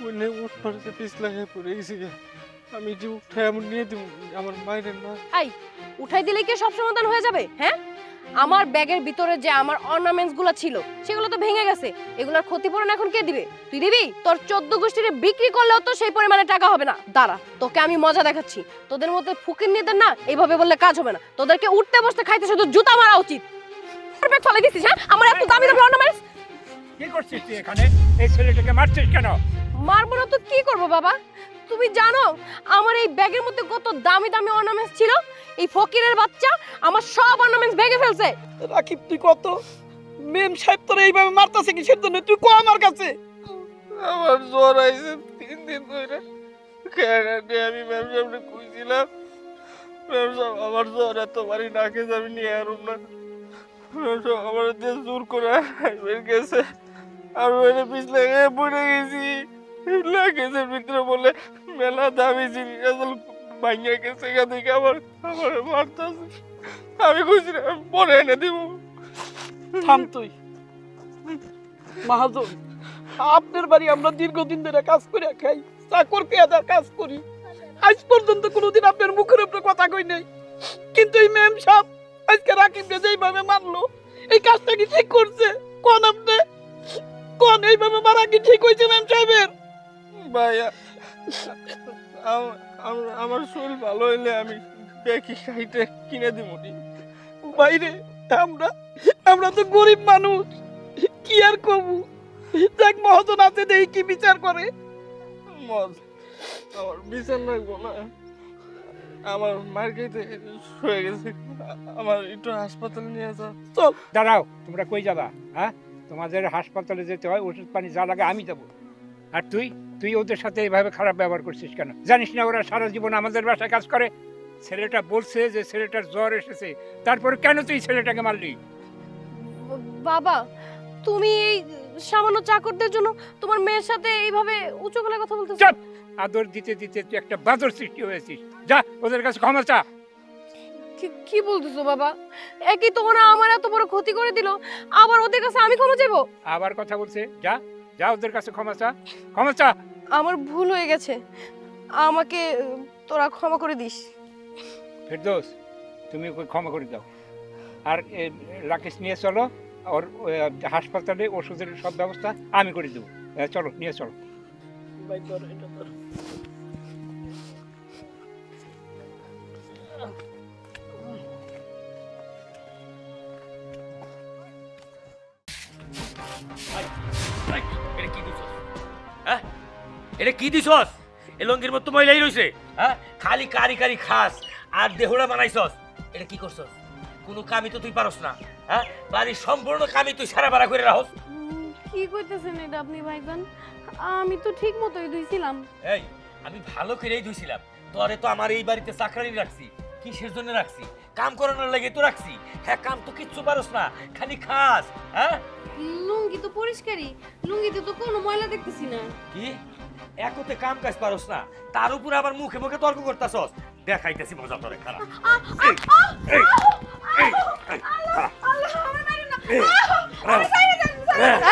ওইনে উঠ পাড়াতে পিছলা খেয়ে পড়ে গেছি। আমি যে উঠে এমন নিয়ে দিব, আমার মায়ের না। আই, উঠাই দিলে কি সব সমাধান হয়ে যাবে? হ্যাঁ, আমার ব্যাগের ভিতরে যে আমার অর্নামেন্টস গুলো ছিল সেগুলো তো ভেঙে গেছে, এগুলোর ক্ষতিপূরণ এখন কে দিবে? তুই দিবি? তোর 14 গোষ্ঠীরে বিক্রি করলেও তো সেই পরিমাণে টাকা হবে না। দাঁড়া, তোকে আমি মজা দেখাচ্ছি। তোদের মধ্যে ফকিন্নিদের না এইভাবে বললে কাজ হবে না, তোদেরকে উঠতে বসতে খাইতে শুধু জুতা মারা উচিত। ব্যাগ ফেলে দিছিস? হ্যাঁ, আমার এত দামি দামি অর্নামেন্টস। কি করছিস তুই এখানে? এই ছেলেটাকে মারছিস কেন? মারবো না তো কি করবো বাবা? তুমি জানো আমার এই ব্যাগের মধ্যে কত দামি দামি অর্নামেন্টস ছিল? এই ফকিরের বাচ্চা আমার সব অর্নামেন্টস ভেঙে ফেলছে। রাকিব তুই কত, মেম সাহেব তোর এইভাবে মারতাছে কিসের জন্য? তুই কো আমার কাছে। আমার জ্বর আইছে 3 দিন ধরে, কেন আমি ম্যাম সাহেবকে কইছিলাম, ম্যাম সাহেব আমার জ্বর এত বাড়ি নাকে যাবি নিয়ে আরুম না, ম্যাম সাহেব আমার দিয়ে জোর করে বের গেছে, আমি ওইটা পিছলে গিয়ে পড়ে গেছি। লাগেজের ভিতরে বলে মেলা দামি জিনিস আসলে ভাঙিয়া গেছে, এখান থেকে আমার মারতেছে। আমি কইছিলাম পরে এনে দিব। থাম তুই মাহাজন, আপনার বাড়ি আমরা দীর্ঘদিন ধরে কাজ করে খাই, চাকর পেয়াদার কাজ করি, আজ পর্যন্ত কোনোদিন আপনার মুখের উপরে কথা কই নাই। কিন্তু এই ম্যাম সাহেব আজকে রাকিবকে যেইভাবে মারলো, এই কাজটা কি ঠিক করছে? কোন আপনি কোন এইভাবে মারা কি ঠিক হয়েছে ম্যাম সাহেবের? ভাইয়া, আমার শরীর ভালো হইলে আমি দেখি খাইতে কিনে দিব। বাইরে আমরা তো গরিব মানুষ, কি আর কবু। দেখ মহাজন আছে, দেখি কি বিচার করে। মজ আমার বিচার লাগবো না, আমার মার খাইতে হয়ে গেছে, আমার একটু হাসপাতালে নিয়ে যাও। চল। দাঁড়াও, তোমরা কই যাবা? হ্যাঁ, তোমাদের হাসপাতালে যেতে হয়, ওষুধ পানি যা লাগে আমি দেবো। আর তুই তুই ওদের সাথে এইভাবে খারাপ ব্যবহার করছিস কেন? জানিস না ওরা সারা জীবন আমাদের বাসায় কাজ করে? ছেলেটা বলছে যে ছেলেটার জ্বর এসেছে, তারপরে কেন তুই ছেলেটাকে মারলি? বাবা, তুমি এই সামান্য চাকরদের জন্য তোমার মেয়ের সাথে এইভাবে উঁচু গলায় কথা বলতেছো? চুপ! আদর দিতে দিতে তুই একটা বাদর সৃষ্টি হয়েছিস। যা ওদের কাছে ক্ষমা চা। কি বলতেছো বাবা? একই তো ওরা আমার এত বড় ক্ষতি করে দিল, আবার ওদের কাছে আমি ক্ষমা চাইবো? আবার কথা বলছে, যা যা ওদের কাছে ক্ষমা চা, ক্ষমা চা। আমার ভুল হয়ে গেছে, আমাকে তোরা ক্ষমা করে দিস। ফেরদৌস, তুমি ওকে ক্ষমা করে দাও। আর রাকেশ নিয়ে চলো, ওর হাসপাতালে ওষুধের সব ব্যবস্থা আমি করে দেবো। চলো, নিয়ে চলো। ভাই তোর এটা তোর। এটা কি দিছস? হ্যাঁ, এটা কি দিছস? এ লঙ্গির মতো ময়লাই রইছে। হ্যাঁ, খালি কারি কারি খাস আর দেহড়া বানাইছস। এটা কি করছস? কোনো কামই তো তুই পারস না। হ্যাঁ, বাড়ির সম্পূর্ণ কামই তুই সারা বাড়া করে রাখস। কি কইতেছেন এটা আপনি ভাইজান? আমি তো ঠিক মতোই ধুইছিলাম। এই, আমি ভালো করেই ধুইছিলাম। তোরে তো আমার এই বাড়িতে চাকরানি রাখছি। কিসের জন্য রাখছি? কাম করানোর লাগে তো রাখছি। হ্যাঁ, কাম তো কিচ্ছু পারস না, খালি খাস। হ্যাঁ, লুঙ্গি তো পরিষ্কারই, লুঙ্গিতে তো কোনো ময়লা দেখতেছি না। কি একতে কাম কাজ পারস না, তার উপর আবার মুখে মুখে তর্ক করতাছস? দেখাইতেছি মজা তোরে, খারাপ।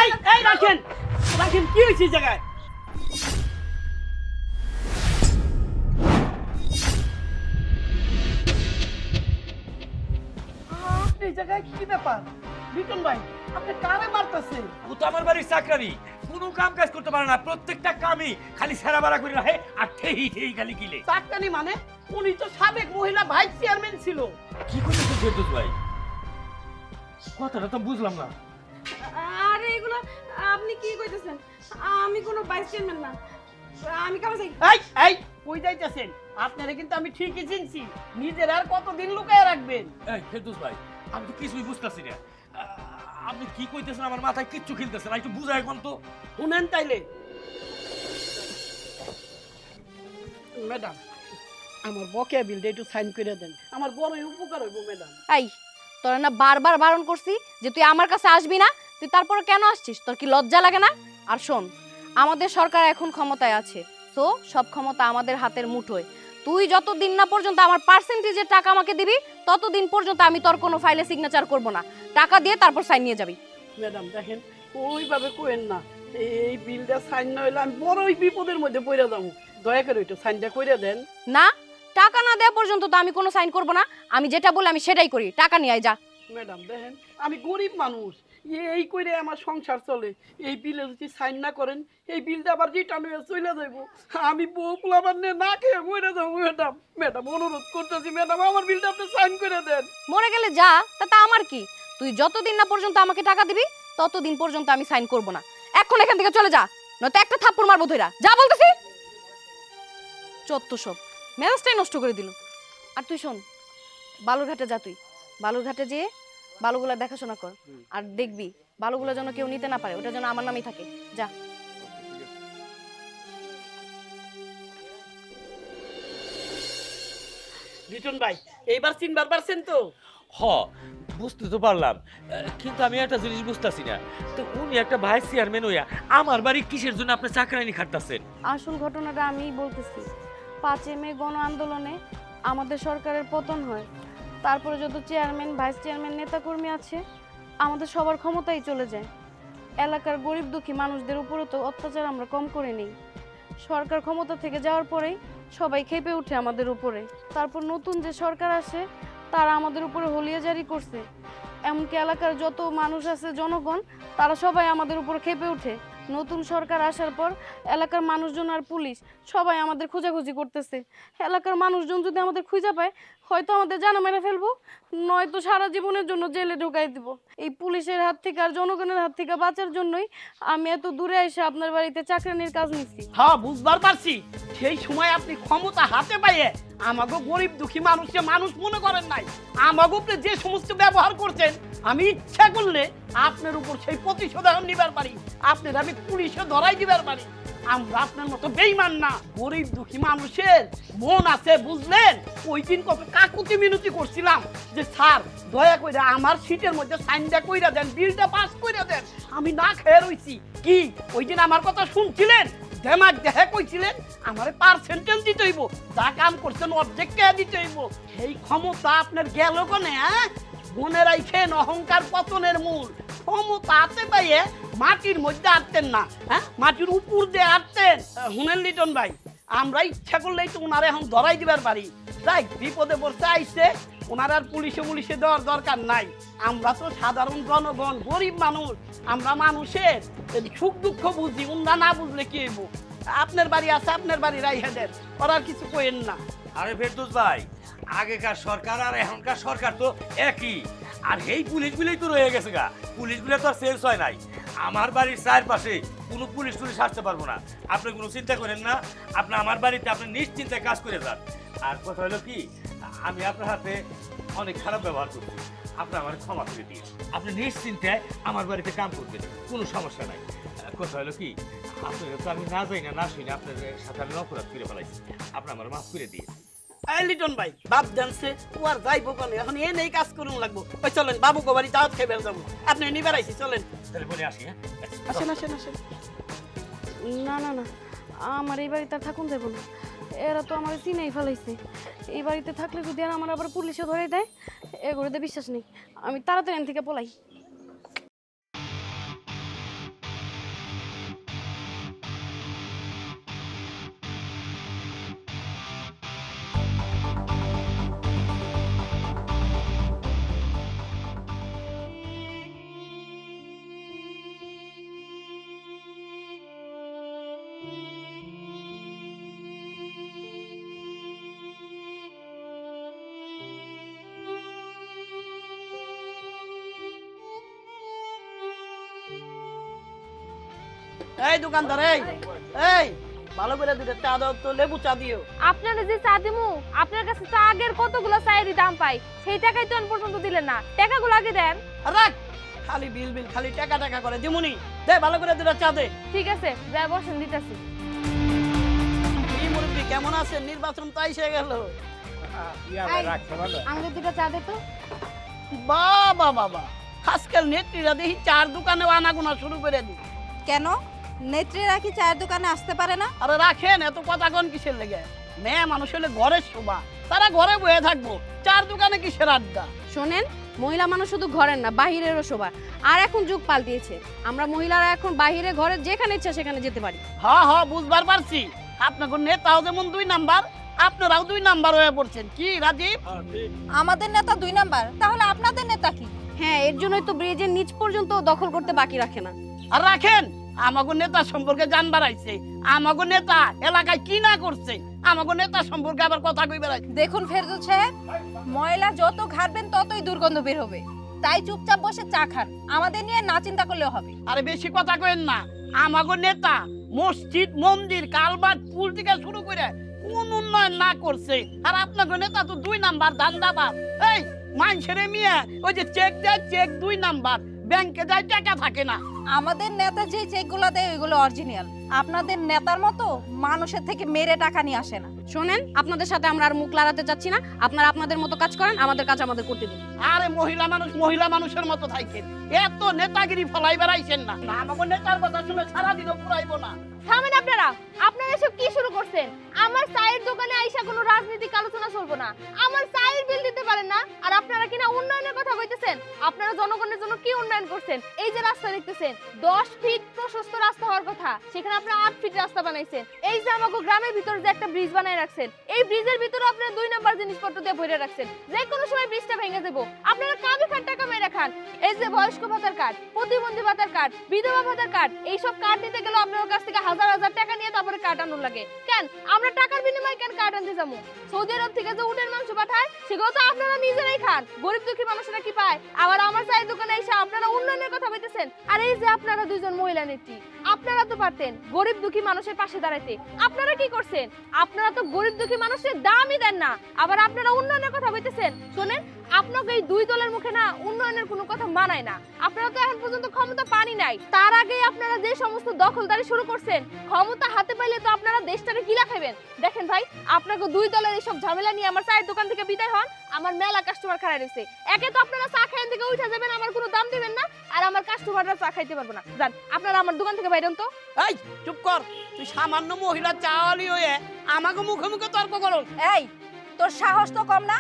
এই এই রাখেন রাখেন, কি হয়েছে এই জায়গায়? এই জায়গায় কি ব্যাপার বিটন ভাই? আপনি কারে মারতেছেন? ও তো আমার বাড়ির চাকরানি, কোনো কাম কাজ করতে পারে না। প্রত্যেকটা কামই খালি সারা বাড়া করে রাখে আর ঠেহি ঠেহি খালি গিলে। চাকরানি মানে? উনি তো সাবেক মহিলা ভাইস চেয়ারম্যান ছিল। কি করতেছ ফেরদৌস ভাই? কথাটা তো বুঝলাম না। আরে এগুলো আপনি কি কইতেছেন? আমি কোনো ভাইস চেয়ারম্যান না, আমি কামে যাই। এই এই কই যাইতেছেন? আপনারে কিন্তু আমি ঠিকই চিনছি। নিজের আর কতদিন লুকায় রাখবেন? এই ফেরদৌস ভাই, আমি তো কিছুই বুঝতাছি না। আপনি কি কইতেছেন? আমার মাথায় কিচ্ছু খেলতেছে না, একটু বুঝায় কোন তো। শুনেন তাইলে ম্যাডাম, আমার বকেয়া বিলটা একটু সাইন করে দেন, আমার বড়ই উপকার হইব ম্যাডাম। এই, তোরা না বারবার বারণ করছি যে তুই আমার কাছে আসবি না, তুই তারপরে কেন আসছিস? তোর কি লজ্জা লাগে না? আর শোন, আমাদের সরকার এখন ক্ষমতায় আছে, তো সব ক্ষমতা আমাদের হাতের মুঠোয়। তুই যতদিন না পর্যন্ত আমার পার্সেন্টেজের টাকা আমাকে দিবি, ততদিন পর্যন্ত আমি তোর কোনো ফাইলে সিগনেচার করব না। টাকা দিয়ে তারপর সাইন নিয়ে যাবি। ম্যাডাম দেখেন, ওইভাবে কোয়েন না। এই বিলটা সাইন না হইলে আমি বড়ই বিপদের মধ্যে পড়ে যাবো। দয়া করে একটু সাইনটা করে দেন। না, টাকা না দেওয়া পর্যন্ত তো আমি কোনো সাইন করব না। আমি যেটা বলি আমি সেটাই করি। টাকা নিয়ে আয়, যা। ম্যাডাম দেখেন, আমি গরিব মানুষ, এই করে আমার সংসার চলে। এই বিলে যদি সাইন না করেন, এই বিলটা আবার রিটার্ন হয়ে চলে যাইব। আমি বউ পোলাবার নিয়ে না খেয়ে মরে যাবো ম্যাডাম। ম্যাডাম অনুরোধ করতেছি ম্যাডাম, আমার বিলটা আপনি সাইন করে দেন। মরে গেলে যা, তাতে আমার কি? তুই যতদিন না পর্যন্ত আমাকে টাকা দিবি, ততদিন পর্যন্ত আমি সাইন করব না। এখন এখান থেকে চলে যা, নয়তো একটা থাপ্পড় মারবো ধইরা। যা বলতেছি। চত্ব সব মেজাজটাই নষ্ট করে দিল। আর তুই শোন, বালুরঘাটে যা, তুই বালুরঘাটে যেয়ে বালুগুলা দেখাশোনা কর। আর দেখবি বালুগুলা যেন কেউ নিতে না পারে, ওটা যেন আমার নামেই থাকে। যা। রিটন ভাই, এইবার চিনবার পারছেন তো? হ, বুঝতে তো পারলাম, কিন্তু আমি একটা জিনিস বুঝতাছি না। তো উনি একটা ভাইস চেয়ারম্যান হইয়া আমার বাড়ি কিসের জন্য আপনি চাকরানি খাটতাছেন? আসল ঘটনাটা আমিই বলতেছি। 5 মে গণ আন্দোলনে আমাদের সরকারের পতন হয়। তারপরে যত চেয়ারম্যান, ভাইস চেয়ারম্যান, নেতাকর্মী আছে, আমাদের সবার ক্ষমতাই চলে যায়। এলাকার গরিব দুঃখী মানুষদের উপরে তো অত্যাচার আমরা কম করে নেই। সরকার ক্ষমতা থেকে যাওয়ার পরেই সবাই খেপে ওঠে আমাদের উপরে। তারপর নতুন যে সরকার আসে, তারা আমাদের উপরে হলিয়া জারি করছে। এমনকি এলাকার যত মানুষ আছে, জনগণ, তারা সবাই আমাদের উপর খেপে ওঠে। নতুন সরকার আসার পর এলাকার মানুষজন আর পুলিশ সবাই আমাদের খোঁজাখুঁজি করতেছে। এলাকার মানুষজন যদি আমাদের খুঁজে পায়, হয়তো আমাদের জানা মেরে ফেলবো, নয়তো সারা জীবনের জন্য জেলে ঢোকাই দিব। এই পুলিশের হাত থেকে আর জনগণের হাত থেকে বাঁচার জন্যই আমি এত দূরে এসে আপনার বাড়িতে চাকরানির কাজ নিচ্ছি। হ্যাঁ বুঝবার পারছি, সেই সময় আপনি ক্ষমতা হাতে পাইয়ে আমাকে গরিব দুঃখী মানুষকে মানুষ মনে করেন নাই। আমাকে উপরে যে সমস্ত ব্যবহার করছেন, আমি ইচ্ছা করলে আপনার উপর সেই প্রতিশোধ নিবার পারি, আপনার আমি পুলিশে ধরাই দিবার পারি। আমরা আপনার মতো বেইমান না। গরিব দুঃখী মানুষের মন আছে বুঝলেন। ওই দিন কত কাকুতি মিনতি করছিলাম যে স্যার দয়া করে আমার সিটের মধ্যে সাইনটা কইরা দেন, বিলটা পাস কইরা দেন। আমি না খেয়ে রইছি। কি ওই দিন আমার কথা শুনছিলেন? দেমাক দেখে কইছিলেন আমারে পার্সেন্টেজ দিতে হইব, যা কাম করছেন অর্ধেক কে দিতে হইব। সেই ক্ষমতা আপনার গেল কোনে? হ্যাঁ, মনে রাখেন অহংকার পতনের মূল। ক্ষমতা হাতে পাইয়ে মাটির মধ্যে আটতেন না, হ্যাঁ মাটির উপর দিয়ে আটতেন। হুনেন লিটন ভাই, আমরা ইচ্ছা করলেই তো ওনারা এখন ধরাই দিবার পারি। তাই বিপদে পড়তে আইছে, ওনার আর পুলিশে দেওয়ার দরকার নাই। আমরা তো সাধারণ জনগণ, গরিব মানুষ, আমরা মানুষের সুখ দুঃখ বুঝি। ওনারা না বুঝলে কি হইব? আপনার বাড়ি আছে, আপনার বাড়ি রাইহা দেন, ওরার কিছু কইেন না। আরে ফেরদৌস ভাই, আগেকার সরকার আর এখনকার সরকার তো একই। আর এই পুলিশগুলোই তো রয়ে গেছে গা, পুলিশগুলো তো আর চেঞ্জ হয় নাই। আমার বাড়ির চারপাশে কোনো পুলিশ টুলিশ আসতে পারবো না। আপনি কোনো চিন্তা করেন না, আপনি আমার বাড়িতে আপনি নিশ্চিন্তায় কাজ করে যান। আর কথা হলো কি, আমি আপনার হাতে অনেক খারাপ ব্যবহার করছি, আপনি আমার ক্ষমা করে দিয়ে আপনি নিশ্চিন্তায় আমার বাড়িতে কাম করবেন, কোনো সমস্যা নাই। কথা হলো কি, আপনার তো আমি না যাই না শুনি আপনার সাথে আমি অপরাধ করে ফেলাইছি, আপনি আমার মাফ করে দিয়ে। এই লিটন ভাই, বাপ জানছে ও আর যাইবো কেন? এখন এ নেই কাজ করুন লাগবো। ওই চলেন বাবু গো বাড়ি দাওয়াত খেয়ে বের যাবো। আপনি নিবার আইছি, চলেন। তাহলে বলে আসি। হ্যাঁ, আসেন আসেন আসেন। না না না, আমার এই বাড়িতে আর থাকুন যাবো না। এরা তো আমার চিনেই ফেলাইছে। এই বাড়িতে থাকলে যদি আর আমার আবার পুলিশে ধরে দেয়, এগুলোতে বিশ্বাস নেই। আমি তাড়াতাড়ি এখান থেকে পলাই। এই দোকানদার, এই এই ভালো করে দুটো চা দাও তো, লেবু চা দিও। আপনারা যে চা দিমু, আপনার কাছে তো আগের কতগুলো চায়েরই দাম পাই, সেই টাকাই তো পর্যন্ত দিলেন না। টাকাগুলো আগে দেন। রাখ, খালি বিল বিল, খালি টাকা টাকা করে দিমুনি। দে ভালো করে দুটো চা দে। ঠিক আছে, যা বসেন, দিতেছি। এই মুরব্বি কেমন আছেন? নির্বাচন তো এসে গেল। আমাদের দুটো চা দে তো। বাবা বাবা, আজকাল নেত্রীরা দেখি চার দোকানে আনাগোনা শুরু করে দি। কেন নেত্রীরা কি চায়ের দোকানে আসতে পারে না? আরে রাখেন, এত কথা কোন কিসের লেগে? মেয়ে মানুষ হলে ঘরের শোভা, তারা ঘরে বয়ে থাকবো, চার দোকানে কিসের আড্ডা? শোনেন, মহিলা মানুষ শুধু ঘরের না, বাহিরেরও শোভা। আর এখন যুগ পাল্টিয়েছে, আমরা মহিলারা এখন বাহিরে ঘরে যেখানে ইচ্ছা সেখানে যেতে পারি। হ্যাঁ হ্যাঁ, বুঝবার পারছি। আপনাকে নেতাও যেমন 2 নাম্বার, আপনারাও 2 নাম্বার হয়ে পড়ছেন। কি রাজীব? আমাদের নেতা 2 নাম্বার, তাহলে আপনাদের নেতা কি? হ্যাঁ, এর জন্যই তো ব্রিজের নিচ পর্যন্ত দখল করতে বাকি রাখে না। আর রাখেন, আমাগো নেতা সম্পর্কে জানবার আইছে। আমাগো নেতা এলাকায় কি না করছে, আমাগো নেতা সম্পর্কে আবার কথা কইবার আইছে। দেখুন ফেরদৌস সাহেব, ময়লা যত ঘাটবেন ততই দুর্গন্ধ বের হবে। তাই চুপচাপ বসে চা খান, আমাদের নিয়ে না চিন্তা করলেও হবে। আরে বেশি কথা কইেন না। আমাগো নেতা মসজিদ, মন্দির, কালভার্ট, পুল থেকে শুরু করে কোন উন্নয়ন না করছে। আর আপনাগো নেতা তো 2 নাম্বার ধান্দাবাজ। এই মানুষের মিয়া ওই যে চেক দেয়, চেক 2 নাম্বার, ব্যাংকে যায় টাকা থাকে না। আমাদের নেতা যে চেকগুলো দেয় ওইগুলো অরিজিনাল। আপনাদের নেতার মতো মানুষের থেকে মেরে টাকা নিয়ে আসে না। শোনেন, আপনাদের সাথে আমরা আর মুখ লড়াতে যাচ্ছি না। আপনারা আপনাদের মতো কাজ করেন, আমাদের কাজ আমাদের করতে দিন। আরে মহিলা মানুষ মহিলা মানুষের মতো থাকেন, এত নেতাগিরি ফলাইবার আইছেন না। আমাগো নেতার কথা শুনে সারাদিনও পুরাইবো না। থামেন আপনারা, আপনারা এসব কি শুরু করছেন? আমার চায়ের দোকানে আইসা কোনো রাজনৈতিক আলোচনা চলবো না। আমার চায়ের বিল দিতে পারেন না, আর আপনারা কিনা উন্নয়নের কথা কইতেছেন। আপনারা জনগণের জন্য কি উন্নয়ন করছেন? এই যে রাস্তা দেখতেছেন, 10 ফিট প্রশস্ত রাস্তা হওয়ার কথা, সেখানে আপনারা 8 ফিট রাস্তা বানাইছেন। এই যে আমাগো গ্রামের ভিতরে যে একটা ব্রিজ বানায় রাখছেন, এই ব্রিজের ভিতরে আপনারা 2 নাম্বার জিনিসপত্র দিয়ে ভরে রাখছেন। যে কোনো সময় ব্রিজটা ভেঙে যাবো। আপনারা কাবি খান টাকা মেরে খান। এই যে বয়স্ক ভাতার কার্ড, প্রতিবন্ধী ভাতার কার্ড, বিধবা ভাতার কার্ড, এইসব কার্ড নিতে গেলে আপনার কাছ থেকে হাজার হাজার টাকা নিয়ে তারপরে কার্ড আনুন লাগে। কেন আমরা টাকার বিনিময়ে কেন কার্ড আনতে যাবো? সৌদি আরব থেকে যে উটের মাংস পাঠায় সেগুলো তো আপনারা নিজেরাই খান। গরিব দুঃখী মানুষরা কি পায়? আবার আমার চায়ের দোকানে এসে আপনারা উন্নয়নের কথা বলতেছেন। আর এই যে আপনারা দুইজন মহিলা নেত্রী, আপনারা তো পারতেন গরিব দুঃখী মানুষের পাশে দাঁড়াতে। আপনারা কি করছেন? আপনারা তো গরিব দুঃখী মানুষের দামই দেন না, আবার আপনারা উন্নয়নের কথা বলতেছেন। শোনেন, আপনাকে এই দুই দলের মুখে না উন্নয়নের কোনো কথা মানায় না। আপনারা তো এখন পর্যন্ত ক্ষমতা পানি নাই, তার আগেই আপনারা যে সমস্ত দখলদারি শুরু করছেন, ক্ষমতা হাতে পাইলে তো আপনারা দেশটাকে কিলা খাবেন। দেখেন ভাই, আপনাকে দুই দলের এইসব ঝামেলা নিয়ে আমার চায়ের দোকান থেকে বিদায় হন। আমার মেলা কাস্টমার খারাপ রয়েছে। একে তো আপনারা চা খাইন থেকে উঠে যাবেন, আমার কোনো দাম দিবেন না, আর আমার কাস্টমাররা চা খাইতে পারবো না। যান আপনারা আমার দোকান থেকে বাইরেন তো। এই চুপ কর, তুই সামান্য মহিলা চাওয়ালি হয়ে আমাকে মুখে মুখে তর্ক করো। এই তোর সাহস তো কম না?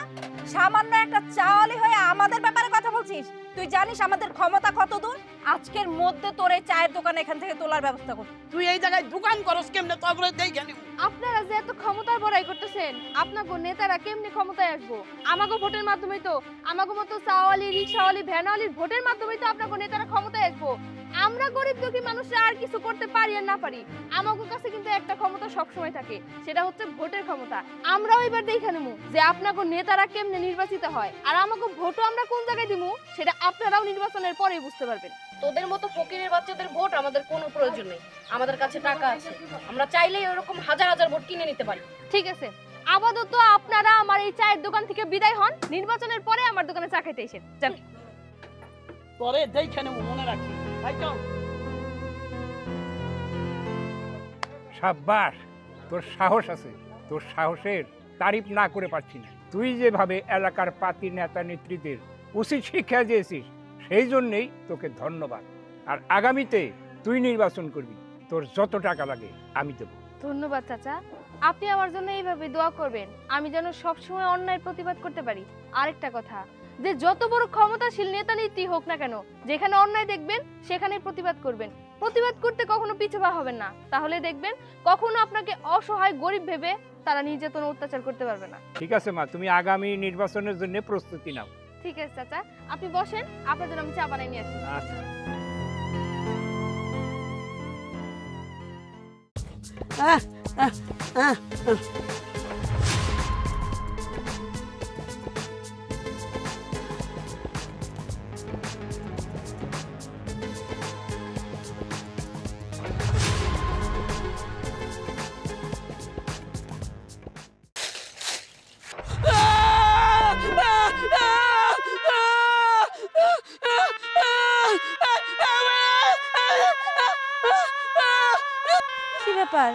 সামান্য একটা চাওয়ালি হয়ে আমাদের ব্যাপারে কথা বলছিস? তুই জানিস আমাদের ক্ষমতা কত দূর? আজকের মধ্যে তোর এই চায়ের দোকান এখান থেকে তোলার ব্যবস্থা কর। তুই এই জায়গায় দোকান করস কেমনে তগরে দেখে নিব। আপনারা যে এত ক্ষমতার বড়াই করতেছেন, আপনাকে নেতারা কেমনি ক্ষমতায় আসবো? আমাকে ভোটের মাধ্যমেই তো, আমাকে মতো চাওয়ালি, রিক্সাওয়ালি, ভ্যানওয়ালির ভোটের মাধ্যমেই তো আপনাকে নেতারা ক্ষমতায় আসবো। আমরা গরিব দুঃখী মানুষরা আর কিছু করতে পারি আর না পারি, আমাদের কাছে কিন্তু একটা ক্ষমতা সবসময় থাকে, সেটা হচ্ছে ভোটের ক্ষমতা। আমরাও এবার দেখে নেবো যে আপনাকে নেতারা কেমনে নির্বাচিত হয়, আর আমাকে ভোটও আমরা কোন জায়গায় দিব সেটা আপনারাও নির্বাচনের পরেই বুঝতে পারবেন। তোদের মতো ফকিরের বাচ্চাদের ভোট আমাদের কোনো প্রয়োজন নেই। আমাদের কাছে টাকা আছে, আমরা চাইলেই ওরকম হাজার হাজার ভোট কিনে নিতে পারি। ঠিক আছে, আপাতত আপনারা আমার এই চায়ের দোকান থেকে বিদায় হন, নির্বাচনের পরে আমার দোকানে চা খেতে এসেন। যান। পরে দেখে নেব, মনে রাখি। ভাই চল। সাব্বাস, তোর সাহস আছে। তোর সাহসের তারিফ না করে পারছি না। তুই যেভাবে এলাকার পাতি নেতা নেত্রীদের উচিত শিক্ষা দিয়েছিস, সেই জন্যেই তোকে ধন্যবাদ। আর আগামীতে তুই নির্বাচন করবি, তোর যত টাকা লাগে আমি দেবো। ধন্যবাদ চাচা, আপনি আমার জন্য এইভাবে দোয়া করবেন, আমি যেন সবসময় অন্যায়ের প্রতিবাদ করতে পারি। আরেকটা কথা, যে যত বড় ক্ষমতাশীল নেতা নেত্রী হোক না কেন, যেখানে অন্যায় দেখবেন সেখানেই প্রতিবাদ করবেন। প্রতিবাদ করতে কখনো পিছপা হবেন না, তাহলে দেখবেন কখনো আপনাকে অসহায় গরিব ভেবে তারা নির্যাতন অত্যাচার করতে পারবে না। ঠিক আছে মা, তুমি আগামী নির্বাচনের জন্য প্রস্তুতি নাও। ঠিক আছে চাচা, আপনি বসেন, আপনার জন্য আমি চা বানিয়ে নিয়ে আসি। আচ্ছা। কি ব্যাপার,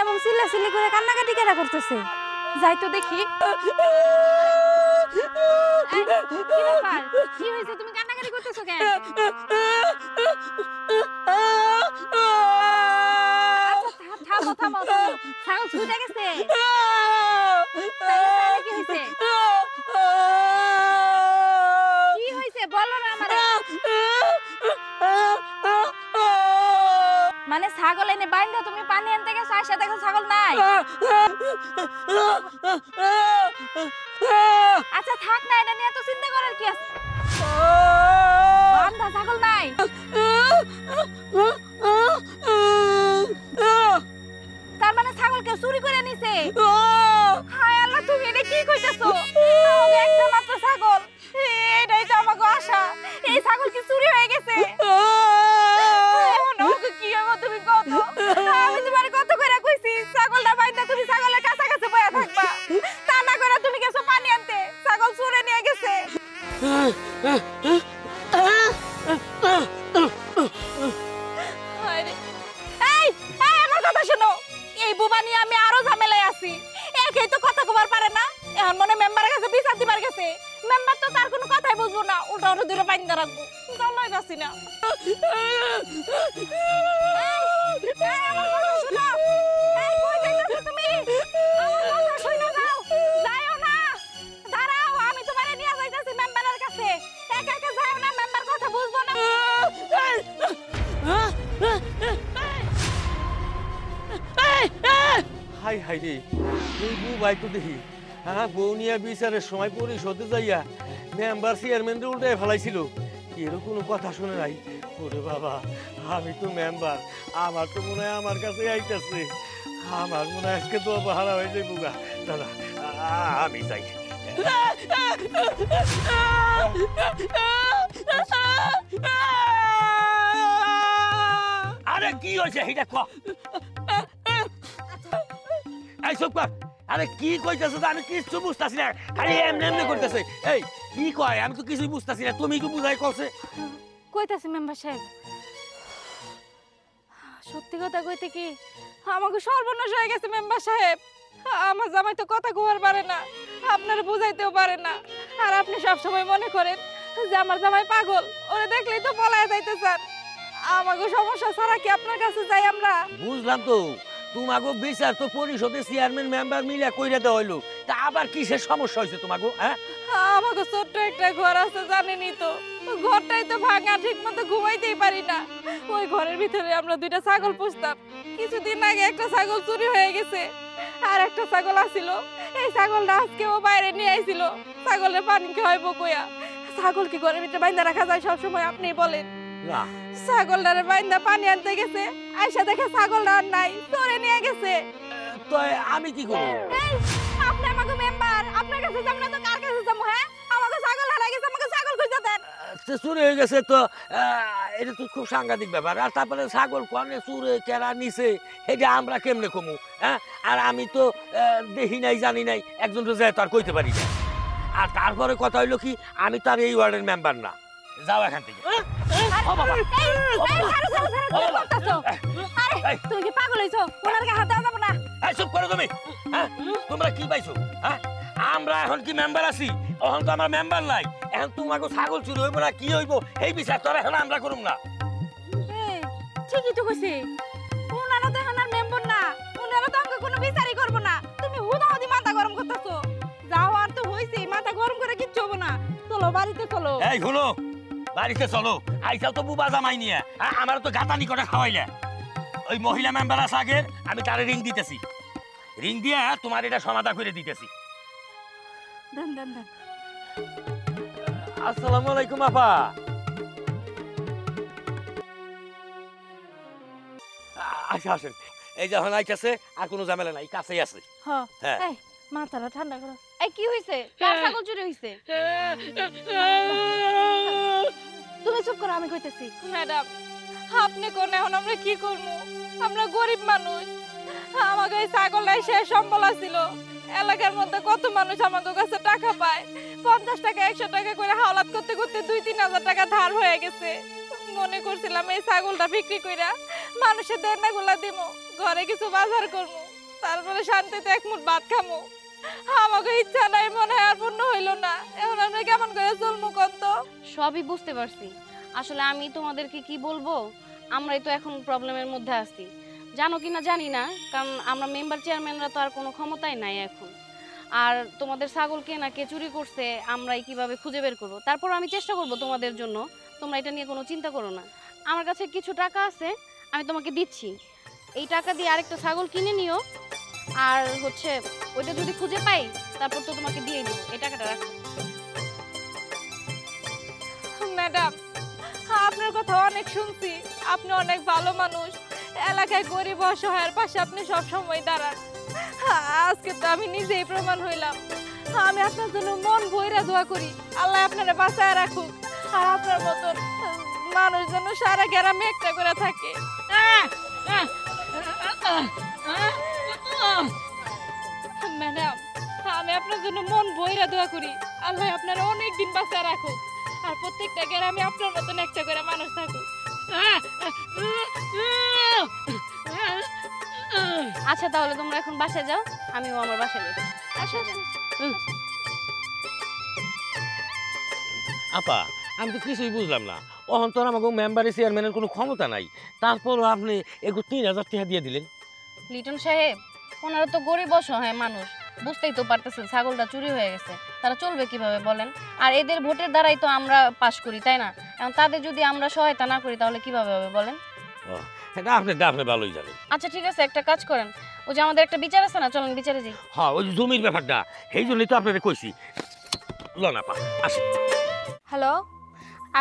এমন চিল্লাচিল্লি করে কান্নাকাটি কেন করতেছে? যাই তো দেখি। কি ব্যাপার, কি হয়েছে, তুমি কান্নাকাটি করতেছো কেন? থামো থামো থামো, ছাগল ছুটে গেছে। কি হয়েছে? কি হয়েছে বলো না আমারে। মানে ছাগল এনে বাইন্ধা তুমি পানি আনতে গেছো, আসা দেখো ছাগল নাই। আচ্ছা থাক না, এটা নিয়ে তো চিন্তা করার কি আছে? বান্ধা ছাগল নাই। তার মানে ছাগল কেউ চুরি করে নিছে। হায় আল্লাহ, তুমি এটা কি কইতাছো? আমাকে একটা মাত্র ছাগল, এটাই তো আমাকে আশা। এই ছাগল কি চুরি হয়ে গেছে? কি হবে তুমি কত? আমি তোমার কত করে কইছি ছাগলটা বাইন্দা তুমি ছাগলের কাছাকাছি বয়া থাকবা, তা না করে তুমি গেছো পানি আনতে, ছাগল চুরে নিয়ে গেছে। আমার কথা শোনো, এই বুবা নিয়ে আমি আরো ঝামেলায় আছি। একেই তো কথা কবার পারে না, এখন মনে মেম্বারের কাছে বিচার দিবার গেছে। মেম্বার তো তার কোনো কথাই বুঝবো না, উল্টা ওটা দূরে বাইন্দা রাখবো। চলাই যাচ্ছি না। আমার কথা শোনো, কই যাইতাছো তুমি? আমার কথা শোনো, যাও যাও না, দাঁড়াও, আমি তোমারে নিয়ে যাইতাছি মেম্বারের কাছে। একা একা যাও না, মেম্বার কথা বুঝবো না। হাই হাই রে এই বউ ভাই তো দেখি হ্যাঁ বউ নিয়ে বিচারের সময় পরিষদে যাইয়া মেম্বার চেয়ারম্যানরে উল্টে ফেলাইছিল এর কোনো কথা শুনে নাই। ওরে বাবা আমি তো মেম্বার, আমার তো মনে হয় আমার কাছে আইতেছে, আমার মনে হয় আজকে তো হারা হয়ে যায় বুগা। দাদা আমি যাই। আরে কি হয়েছে এটা ক এইসব কর। আরে কি কইতেছে আমি কিছু বুঝতেছি না, খালি এমনি এমনি করতেছে। এই কি কয় আমি তো কিছুই বুঝতেছি না, তুমি একটু বুঝাই করছে। কইতাছি মেম্বার সাহেব, সত্যি কথা কইতে কি আমাকে সর্বনাশ হয়ে গেছে মেম্বার সাহেব। আমার জামাই তো কথা কওয়ার পারে না, আপনারা বুঝাইতেও পারে না। আর আপনি সব সময় মনে করেন যে আমার জামাই পাগল, ওরে দেখলেই তো পলায় যাইতে চান। আমাকে সমস্যা ছাড়া কি আপনার কাছে যাই আমরা? বুঝলাম তো তোমাকে বিচার তো পরিষদের চেয়ারম্যান মেম্বার মিলে কইরা দেওয়া হইলো, তা আবার কিসের সমস্যা হয়েছে তোমাকে? হ্যাঁ আমাকে ছোট্ট একটা ঘর আছে জানেনই তো, ঘরটাই তো ভাঙা, ঠিক মতো ঘুমাইতেই পারি না। ওই ঘরের ভিতরে আমরা দুইটা ছাগল পুষতাম, কিছুদিন আগে একটা ছাগল চুরি হয়ে গেছে। আর একটা ছাগল আছিল, এই ছাগলটা আজকে ও বাইরে নিয়ে আইছিল, ছাগলের পানি খাওয়াইব কইয়া। ছাগল কি ঘরের ভিতরে বাইন্ধা রাখা যায় সবসময়? আপনি বলেন। না ছাগলটারে বাইন্ধা পানি আনতে গেছে, আইসা দেখে ছাগলটা আর নাই, চোরে নিয়ে গেছে। তো আমি কি করব? আপনি আমাকে মেম্বার, আপনার কাছে যাব না তো কার কাছে যাব? হ্যাঁ আমাকে ছাগল হারাই গেছে, আমাকে ছাগল খুঁজে দেন। চুরি হয়ে গেছে তো এটা তো খুব সাংঘাতিক ব্যাপার। আর তারপরে ছাগল কনে চুরে কেরা নিছে এটা আমরা কেমনে কমু? হ্যাঁ আর আমি তো দেখি নাই জানি নাই, একজন তো যায় তো আর কইতে পারি না। আর তারপরে কথা হইলো কি আমি তো আর এই ওয়ার্ডের মেম্বার না, যাও এখান থেকে। তুই কি পাগল হইছো? ওনার গায়ে হাত দেওয়া যাবে না। এই চুপ করো তুমি। হ্যাঁ তোমরা কি পাইছো? হ্যাঁ আমরা এখন কি মেম্বার আছি? এখন তো আমার মেম্বার নাই, এখন তোমাকে ছাগল চুরি হইব না কি হইব এই বিচার তো এখন আমরা করুম না। ঠিকই তো কইছে, ওনারা তো এখন আর মেম্বার না, ওনারা তো আমাকে কোনো বিচারই করবো না। তুমি হুদাহুদি মাথা গরম করতেছো। যাও আর তো হইছে, মাথা গরম করে কিচ্ছু হবো না। চলো বাড়িতে চলো। এই শুনো বাড়িতে চলো, আইসাও তো বুবা জামাই নিয়ে, আমার তো গাতানি করে খাওয়াইলে। ওই মহিলা মেম্বার আছে আগের, আমি তারে রিং দিতেছি, রিং দিয়ে তোমার এটা সমাধান করে দিতেছি। দেন দেন দেন। আসসালামু আলাইকুম আপা। আচ্ছা আসেন, এই যখন আইতাছে আর কোনো ঝামেলা নাই, কাছেই আছে। হ্যাঁ এই মাথাটা ঠান্ডা করো। এই কি হইছে? কার ছাগল চুরি হইছে? তুমি চুপ করো, আমি কইতেছি। ম্যাডাম আপনি কোন, এখন আমরা কি করবো? আমরা গরিব মানুষ, আমাকে এই ছাগলটাই শেষ সম্বল ছিল। এলাকার মধ্যে কত মানুষ আমাদের কাছে টাকা পায়, 50 টাকা 100 টাকা করে হাওলাত করতে করতে 2-3 হাজার টাকা ধার হয়ে গেছে। মনে করছিলাম এই ছাগলটা বিক্রি কইরা মানুষের দেনাগুলা দিমু, ঘরে কিছু বাজার করবো, তারপরে শান্তিতে এক মুঠ ভাত খামু। আমাকে ইচ্ছা নাই, মনে হয় আর পূর্ণ হইল না। এখন আমরা কেমন করে চলবো কোন তো? সবই বুঝতে পারছি, আসলে আমি তোমাদেরকে কি বলবো, আমরাই তো এখন প্রবলেমের মধ্যে আছি। জানো কিনা জানি না, কারণ আমরা মেম্বার চেয়ারম্যানরা তো আর কোনো ক্ষমতাই নাই এখন। আর তোমাদের ছাগল কে না কে চুরি করছে আমরাই কিভাবে খুঁজে বের করবো। তারপর আমি চেষ্টা করব তোমাদের জন্য, তোমরা এটা নিয়ে কোনো চিন্তা করো না। আমার কাছে কিছু টাকা আছে, আমি তোমাকে দিচ্ছি, এই টাকা দিয়ে আরেকটা ছাগল কিনে নিও। আর হচ্ছে ওইটা যদি খুঁজে পাই তারপর তো তোমাকে দিয়ে দিব, এই টাকাটা রাখো। ম্যাডাম আপনার কথা অনেক শুনছি, আপনি অনেক ভালো মানুষ, এলাকায় গরিব অসহায়ের পাশে আপনি সব সময় দাঁড়ান। আজকে তো আমি নিজেই প্রমাণ হইলাম। আমি আপনার জন্য মন ভইরা দোয়া করি, আল্লাহ আপনারে বাঁচায় রাখুক, আর আপনার মতন মানুষ যেন সারা গ্রামে একটা করে থাকে। ম্যাডাম আমি আপনার জন্য মন ভইরা দোয়া করি, আল্লাহ আপনারা অনেক দিন বাঁচায় রাখুক, আর প্রত্যেকটা গ্রামে আপনার মতন একটা করে মানুষ থাকুক। আচ্ছা তাহলে তোমরা এখন বাসায় যাও, আমিও আমার বাসায় যাই। আপা আমি তো কিছুই বুঝলাম না, অহন তোর আমাকে মেম্বারের চেয়ারম্যানের কোনো ক্ষমতা নাই, তারপরও আপনি এগো 3000 টাকা দিয়ে দিলেন। লিটন সাহেব ওনারা তো গরিব অসহায় মানুষ, বুঝতেই তো পারতেছেন ছাগলটা চুরি হয়ে গেছে, তারা চলবে কিভাবে বলেন? আর এদের ভোটের দ্বারাই তো আমরা পাশ করি, তাই না? এখন তাদের যদি আমরা সহায়তা না করি তাহলে কিভাবে হবে বলেন? এটা আপনি ভালোই জানেন। আচ্ছা ঠিক আছে, একটা কাজ করেন, ও যে আমাদের একটা বিচার আছে না, চলেন বিচারে যাই। হ্যাঁ ওই যে জমির ব্যাপারটা সেই জন্যই তো আপনাদের কইছি। লনাপা আসে। হ্যালো,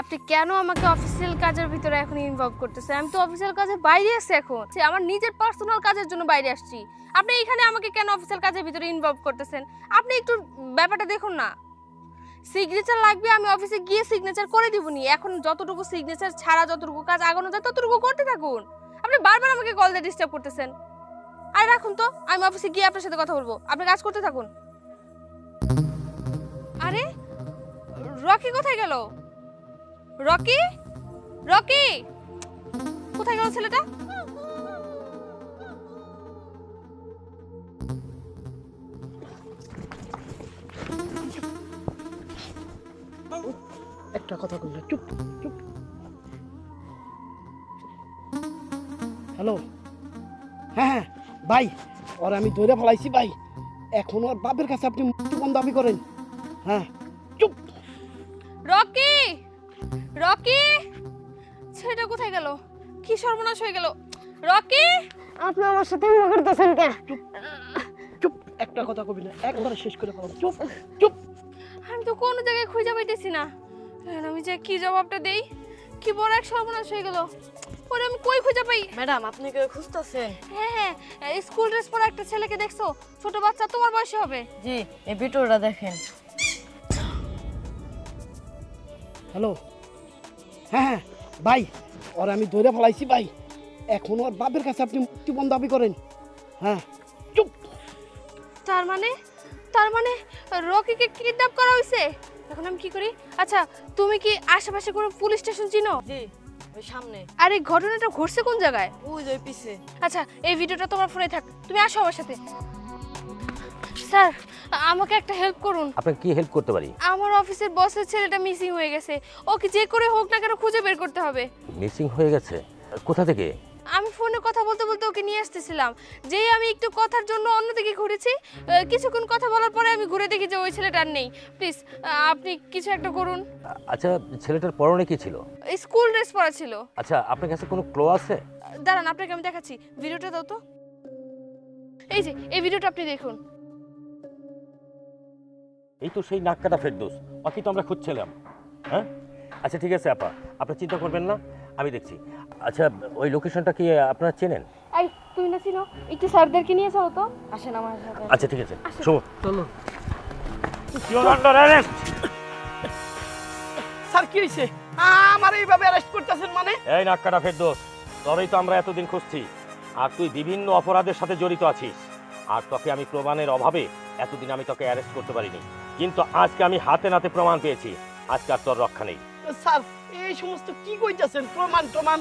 আপনি কেন আমাকে অফিসিয়াল কাজের ভিতরে এখন ইনভলভ করতেছেন? আমি তো অফিসিয়াল কাজের বাইরে আছি এখন, আমার নিজের পার্সোনাল কাজের জন্য বাইরে আসছি। আপনি এখানে আমাকে কেন অফিসিয়াল কাজের ভিতরে ইনভলভ করতেছেন? আপনি একটু ব্যাপারটা দেখুন না। সিগনেচার লাগবে, আমি অফিসে গিয়ে সিগনেচার করে দিবনি। এখন যতটুকু সিগনেচার ছাড়া যতটুকু কাজ আগানো যায় ততটুকু করতে থাকুন। আপনি বারবার আমাকে কল দিয়ে ডিস্টার্ব করতেছেন। আরে রাখুন তো, আমি অফিসে গিয়ে আপনার সাথে কথা বলবো। আপনি কাজ করতে থাকুন। আরে রকি কোথায় গেল? রকি, রকি কোথায় গেল ছেলেটা? একটা কথা কই না, চুপ চুপ। হ্যালো, হ্যাঁ ভাই, ওর আমি ধরে ফেলাইছি ভাই। এখন ওর বাপের কাছে আপনি মুক্তিপণ দাবি করেন। হ্যাঁ চুপ। রকি, রকি ছেলেটা কোথায় গেল? কি সর্বনাশ হয়ে গেল? রকি, আপনি আমার সাথে এমন করতেছেন কেন? চুপ চুপ, একটা কথা কবি না, একবারে শেষ করে ফেলাম। চুপ চুপ। আমি তো কোনো জায়গায় খুঁজে পাইতেছি না। আমি যে কি জবাবটা দেই? কি বড় এক সর্বনাশ হয়ে গেল। ওরে আমি কই খুঁজে পাই? ম্যাডাম, আপনি কেউ খুঁজতেছেন? হ্যাঁ, স্কুল ড্রেস পরা একটা ছেলেকে দেখছো? ছোট বাচ্চা, তোমার বয়সী হবে। জি, এই ভিডিওটা দেখেন। হ্যালো, হ্যাঁ ভাই, ওর আমি ধরে ফেলাইছি ভাই। এখন ওর বাপের কাছে আপনি মুক্তিপণ দাবি করেন। হ্যাঁ চুপ। তার মানে রকিকে কিডন্যাপ করা হয়েছে। এখন আমি কি করি? আচ্ছা, তুমি কি আশেপাশে কোনো পুলিশ স্টেশন চিনো? জি, ওই সামনে। আর এই ঘটনাটা ঘটছে কোন জায়গায়? ওই যে পিছে। আচ্ছা, এই ভিডিওটা তোমার ফোনে থাক, তুমি আসো আমার সাথে। স্যার, আমাকে একটা হেল্প করুন। আপনাকে কি হেল্প করতে পারি? আমার অফিসের বসের ছেলেটা মিসিং হয়ে গেছে। ওকে যে করে হোক না কেন খুঁজে বের করতে হবে। মিসিং হয়ে গেছে? কোথা থেকে? আমি ফোনে কথা বলতে বলতে ওকে নিয়ে আসতেছিলাম। যেই আমি একটু কথার জন্য অন্যদিকে ঘুরেছি, কিছুক্ষণ কথা বলার পরে আমি ঘুরে দেখি যে ওই ছেলেটা আর নেই। প্লিজ আপনি কিছু একটা করুন। আচ্ছা, ছেলেটার পরনে কি ছিল? স্কুল ড্রেস পরা ছিল। আচ্ছা, আপনার কাছে কোনো ক্লো আছে? দাঁড়ান, আপনাকে আমি দেখাচ্ছি। ভিডিওটা দাও তো। এই যে এই ভিডিওটা আপনি দেখুন। এই তো সেই নাক কাটা ফেরদৌস, বাকি তো আমরা খুঁজছিলাম। হ্যাঁ, আচ্ছা ঠিক আছে আপা, আপনি চিন্তা করবেন না, আমি দেখছি। আচ্ছা, ওই লোকেশনটা কি আপনারা চেনেন? এই তুমি না চিনো? একটু স্যারদেরকে নিয়ে চলো তো। আসেন আমার সাথে। আচ্ছা ঠিক আছে, শোনো। চলো। You are under arrest. Sir কি হয়েছে? আমার এইভাবে অ্যারেস্ট করতেছেন মানে? এই নাক কাটা ফেরদৌস, তোরই তো আমরা এতদিন খুঁজছি, আর তুই বিভিন্ন অপরাধের সাথে জড়িত আছিস। আর তোকে আমি প্রমাণের অভাবে এতদিন আমি তোকে অ্যারেস্ট করতে পারিনি, কিন্তু আজকে আমি হাতে নাতে প্রমাণ পেয়েছি। আজকে আর তোর রক্ষা নেই। স্যার এই সমস্ত কি কইতাছেন? প্রমাণ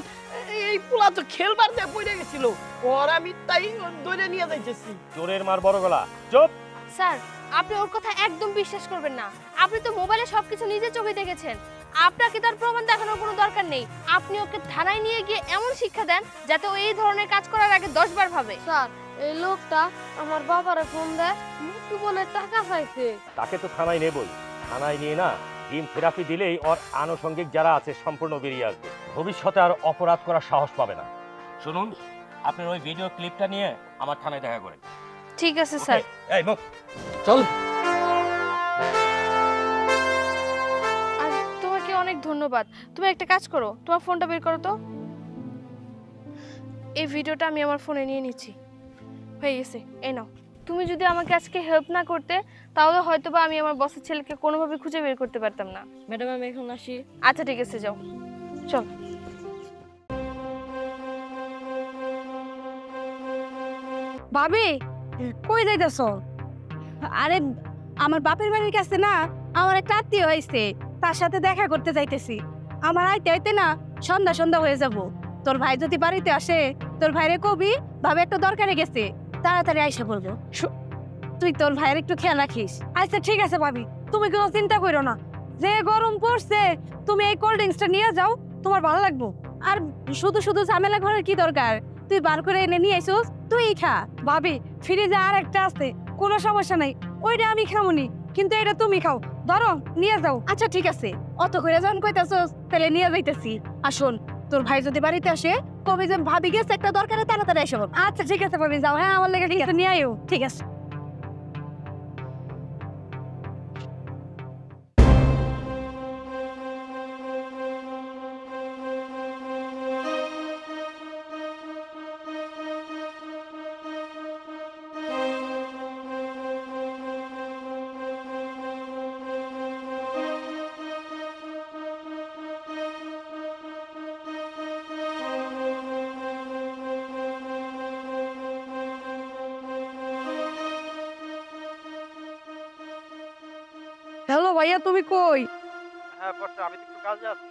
এই পোলা তো খেলবার দিয়ে পড়ে গেছিল, ওর আমি তাই ধরে নিয়ে যাইতেছি। চোরের মার বড় গলা। চুপ। স্যার, আপনি ওর কথা একদম বিশ্বাস করবেন না। আপনি তো মোবাইলে সবকিছু নিজে চোখে দেখেছেন। আপনাকে তার প্রমাণ দেখানোর কোনো দরকার নেই। আপনি ওকে থানায় নিয়ে গিয়ে এমন শিক্ষা দেন যাতে ও এই ধরনের কাজ করার আগে 10 বার ভাবে। স্যার, এই লোকটা আমার বাবারে ফোন দেয়, মুক্তিপণের টাকা চাইছে। তাকে তো থানায় নেবই। থানায় নিয়ে না টিম থেরাপি দিলেই ওর আনুষঙ্গিক যারা আছে সম্পূর্ণ বেরিয়ে আসবে। ভবিষ্যতে আর অপরাধ করার সাহস পাবে না। শুনুন, আপনার ওই ভিডিও ক্লিপটা নিয়ে আমার থানায় দেখা করেন। ঠিক আছে স্যার। এই মুখ চল। আর তোমাকে অনেক ধন্যবাদ। তুমি একটা কাজ করো, তোমার ফোনটা বের করো তো। এই ভিডিওটা আমি আমার ফোনে নিয়ে নিচ্ছি। হয়ে গেছে, এই নাও। তুমি যদি আমাকে আজকে হেল্প না করতে তাহলে হয়তোবা আমি আমার বসের ছেলেকে কোনোভাবে খুঁজে বের করতে পারতাম না। ম্যাডাম, আমি এখন আসি। আচ্ছা ঠিক আছে, যাও। চল। ভাবি কই যাইতেছ? আরে আমার বাপের বাড়ির কাছে না আমার একটা আত্মীয় হয়েছে, তার সাথে দেখা করতে যাইতেছি। আমার আইতে আইতে না সন্ধ্যা হয়ে যাব। তোর ভাই যদি বাড়িতে আসে তোর ভাইরে কবি ভাবে একটা দরকারে গেছে, তাড়াতাড়ি আইসা বলবো। তুই তোর ভাইয়ের একটু খেয়াল রাখিস। আচ্ছা ঠিক আছে ভাবি, তুমি কোনো চিন্তা করো না। যে গরম পড়ছে, তুমি এই কোল্ড ড্রিঙ্কসটা নিয়ে যাও, তোমার ভালো লাগবো। আর শুধু ঝামেলা করার কি দরকার? তুই বার করে এনে নিয়ে আইসোস, তুই খা। ভাবি ফ্রিজে আর একটা আছে, কোনো সমস্যা নাই, ওইটা আমি খামুনি, কিন্তু এটা তুমি খাও। ধরো নিয়ে যাও। আচ্ছা ঠিক আছে, অত করে যখন কইতাছোস তাহলে নিয়ে যাইতেছি। আর শোন, তোর ভাই যদি বাড়িতে আসে কবি যে ভাবি গেছে একটা দরকারে তাড়াতাড়ি এসো। আচ্ছা ঠিক আছে ভাবি, যাও। হ্যাঁ, আমার লেগে কিছু নিয়ে আইও। ঠিক আছে। হ্যালো ভাইয়া, তুমি কই? হ্যাঁ বর্ষা, আমি তো একটু কাজে আছি।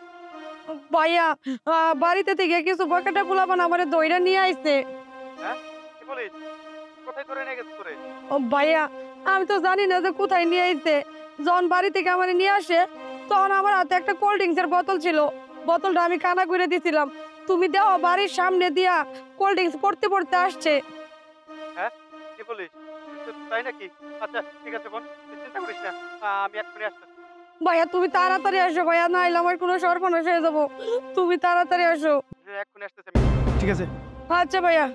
ভাইয়া, বাড়িতে থেকে কিছু বকেটা পোলাপান আমারে দইরা নিয়ে আইছে। হ্যাঁ কি বলিস? কোথায় ধরে নিয়ে গেছে তোরে? ও ভাইয়া, আমি তো জানি না যে কোথায় নিয়ে আইছে। যখন বাড়ি থেকে আমারে নিয়ে আসে তখন আমার হাতে একটা কোল্ড ড্রিঙ্কসের বোতল ছিল। বোতলটা আমি কানা করে দিছিলাম। তুমি দেও, বাড়ির সামনে দিয়া কোল্ড ড্রিঙ্কস পড়তে পড়তে আসছে। হ্যাঁ কি বলিস? তাই নাকি? আচ্ছা ঠিক আছে বোন, তুই চিন্তা করিস না, আমি এক্ষুনি আসতেছি। ভাইয়া তুমি তাড়াতাড়ি আসো ভাইয়া, নাইলে আমার কোনো সর্বনাশ হয়ে যাবো। তুমি তাড়াতাড়ি আসো। এক্ষুনি আসতেছি আমি। ঠিক আছে। আচ্ছা ভাইয়া।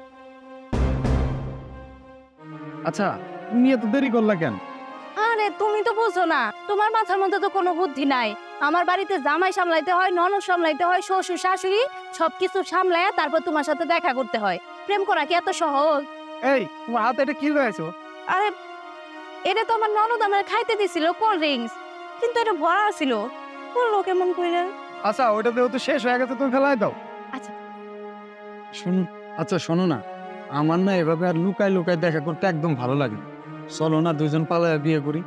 আচ্ছা তুমি এত দেরি করলা কেন? আরে তুমি তো বুঝো না, তোমার মাথার মধ্যে তো কোনো বুদ্ধি নাই। আমার বাড়িতে জামাই সামলাইতে হয়, ননদ সামলাইতে হয়, শ্বশুর শাশুড়ি সবকিছু সামলায়া তারপর তোমার সাথে দেখা করতে হয়। প্রেম করা কি এত সহজ? এই তোমার হাতে এটা কি হয়েছে? আরে এটা তো আমার ননদ আমার খাইতে দিছিল কোল্ড ড্রিঙ্কস, কিন্তু এটা ভরা ছিল। বললো কেমন কইরা? আচ্ছা ওটা তো শেষ হয়ে গেছে, তুমি ফেলাই দাও। আচ্ছা আচ্ছা শোনো না, আমার না এভাবে আর লুকায় লুকায় দেখা করতে একদম ভালো লাগে। চলো না দুজন পালায় বিয়ে করি।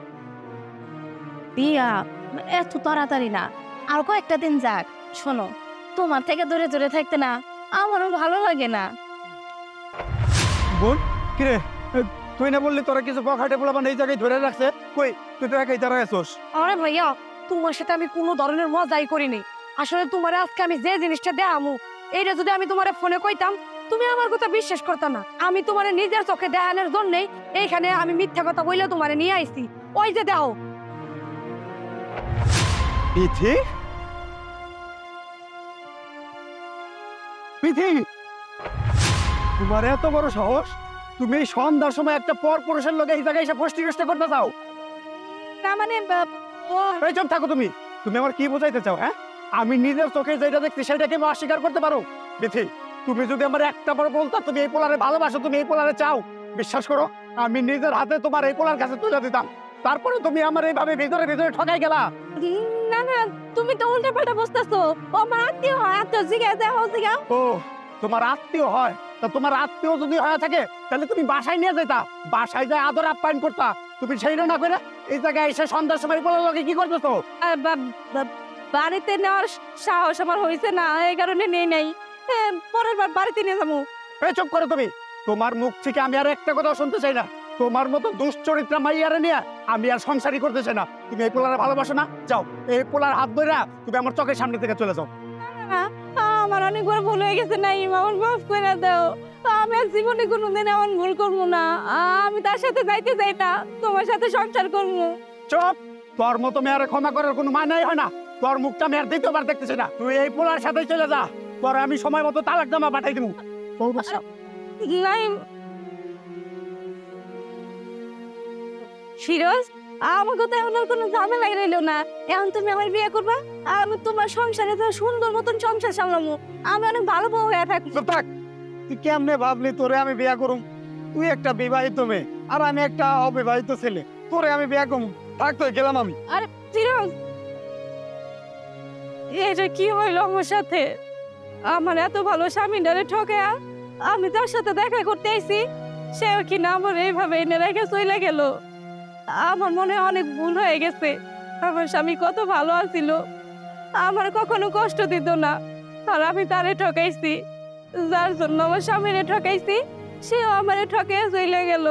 বিয়া এত তাড়াতাড়ি না, আর কয়েকটা দিন যাক। শোনো, তোমার থেকে দূরে দূরে থাকতে না আমারও ভালো লাগে না। বোন কিরে, তুই না বললি তোরা কিছু পকেটে পোলাপান এই জায়গায় ধরে রাখছে? কই তুই তো একাই দাঁড়ায় আছোস। আরে ভাইয়া, তোমার সাথে আমি কোনো ধরনের মজাই করিনি। আসলে তোমার আজকে আমি যে জিনিসটা দেখামু, এইটা যদি আমি তোমার ফোনে কইতাম তুমি আমার কথা বিশ্বাস করতে না। আমি তোমার নিজের চোখে দেখানোর জন্যই এইখানে আমি মিথ্যা কথা বলে তোমার নিয়ে আইছি। ওই যে দাও। পিথি পিথি, তোমার এত বড় সাহস, তুমি এই সন্ধ্যার সময় একটা পর পুরুষের লোকে এই জায়গায় এসে ফষ্টি নষ্ট করতে চাও? না মানে এই চুপ থাকো। তুমি তুমি আমার কি বোঝাইতে চাও? হ্যাঁ, আমি নিজের চোখে যেটা দেখছি সেটাকে আমি অস্বীকার করতে পারো? বিথি, তুমি যদি আমার একটা বার বলতা তুমি এই পোলারে ভালোবাসো, তুমি এই পোলারে চাও, বিশ্বাস করো আমি নিজের হাতে তোমার এই পোলার কাছে তুলে দিতাম। তারপরে তুমি আমার এইভাবে ভিতরে ভিতরে ঠকাই গেলা। না না, তুমি তো উল্টা পাল্টা বুঝতেছো। ও আমার আত্মীয় হয়, আত্মীয় জিজ্ঞাসা দেখো জিজ্ঞাসা। ও তোমার আত্মীয় হয়? তা তোমার আত্মীয় যদি হয়ে থাকে তাহলে তুমি বাসায় নিয়ে যেতা, বাসায় যায় আদর আপ্যায়ন করতা। তুমি সেইটা না করে এই জায়গায় এসে সন্ধ্যার সময় পোলার লোকে কি করতেছো? বাড়িতে নেওয়ার সাহস আমার হয়েছে না, এই কারণে নেই নাই। পরের বার বাড়িতে নিয়ে যাবো। চুপ করো তুমি, তোমার মুখ থেকে আমি আর একটা কথা শুনতে চাই না। তোমার মতো দুশ্চরিত্রা মাইয়ারে নিয়ে আমি আর সংসারই করতে চাই না। তুমি এই পোলারে ভালোবাসো না? যাও এই পোলার হাত ধরে তুমি আমার চোখের সামনে থেকে চলে যাও। আমার অনেকবার ভুল হয়ে গেছে, নাই আমার মাফ করে দাও। আমি আর জীবনে কোনোদিন এমন ভুল করবো না। আমি তার সাথে যাইতে চাই না, তোমার সাথে সংসার করবো। চুপ, তোর মতো মেয়ারে ক্ষমা করার কোনো মানাই হয় না। তোর মুখটা মেয়ার দ্বিতীয়বার দেখতেছি না। তুই এই পোলার সাথে চলে যা, তোর আমি সময় মতো তালাক জামা পাঠাই দেবো। নাই ফিরোজ, আমাকে তো এখন আর কোনো ঝামেলাই রইলো না। এখন তুমি আমার বিয়ে করবা, আমি তোমার সংসারে তো সুন্দর মতন সংসার সামলামু। আমি অনেক ভালো বউ হয়ে থাকবো। থাক, তুই কেমনে ভাবলি তোরে আমি বিয়ে করুম? তুই একটা বিবাহিত মেয়ে আর আমি একটা অবিবাহিত ছেলে, তোরে আমি বিয়ে করুম? থাক, তো গেলাম আমি। আরে ফিরোজ, এটা কি হইলো আমার সাথে? আমার এত ভালো স্বামীটারে ঠকায়া আমি তার সাথে দেখা করতে আইছি, সেও কি না আমার এইভাবে এনে রেখে চলে গেল। আমার মনে অনেক ভুল হয়ে গেছে। আমার স্বামী কত ভালো আছিল, আমার কখনো কষ্ট দিত না, আর আমি তারে ঠকাইছি। যার জন্য আমার স্বামীরে ঠকাইছি, সেও আমারে ঠকাইয়া চলে গেল।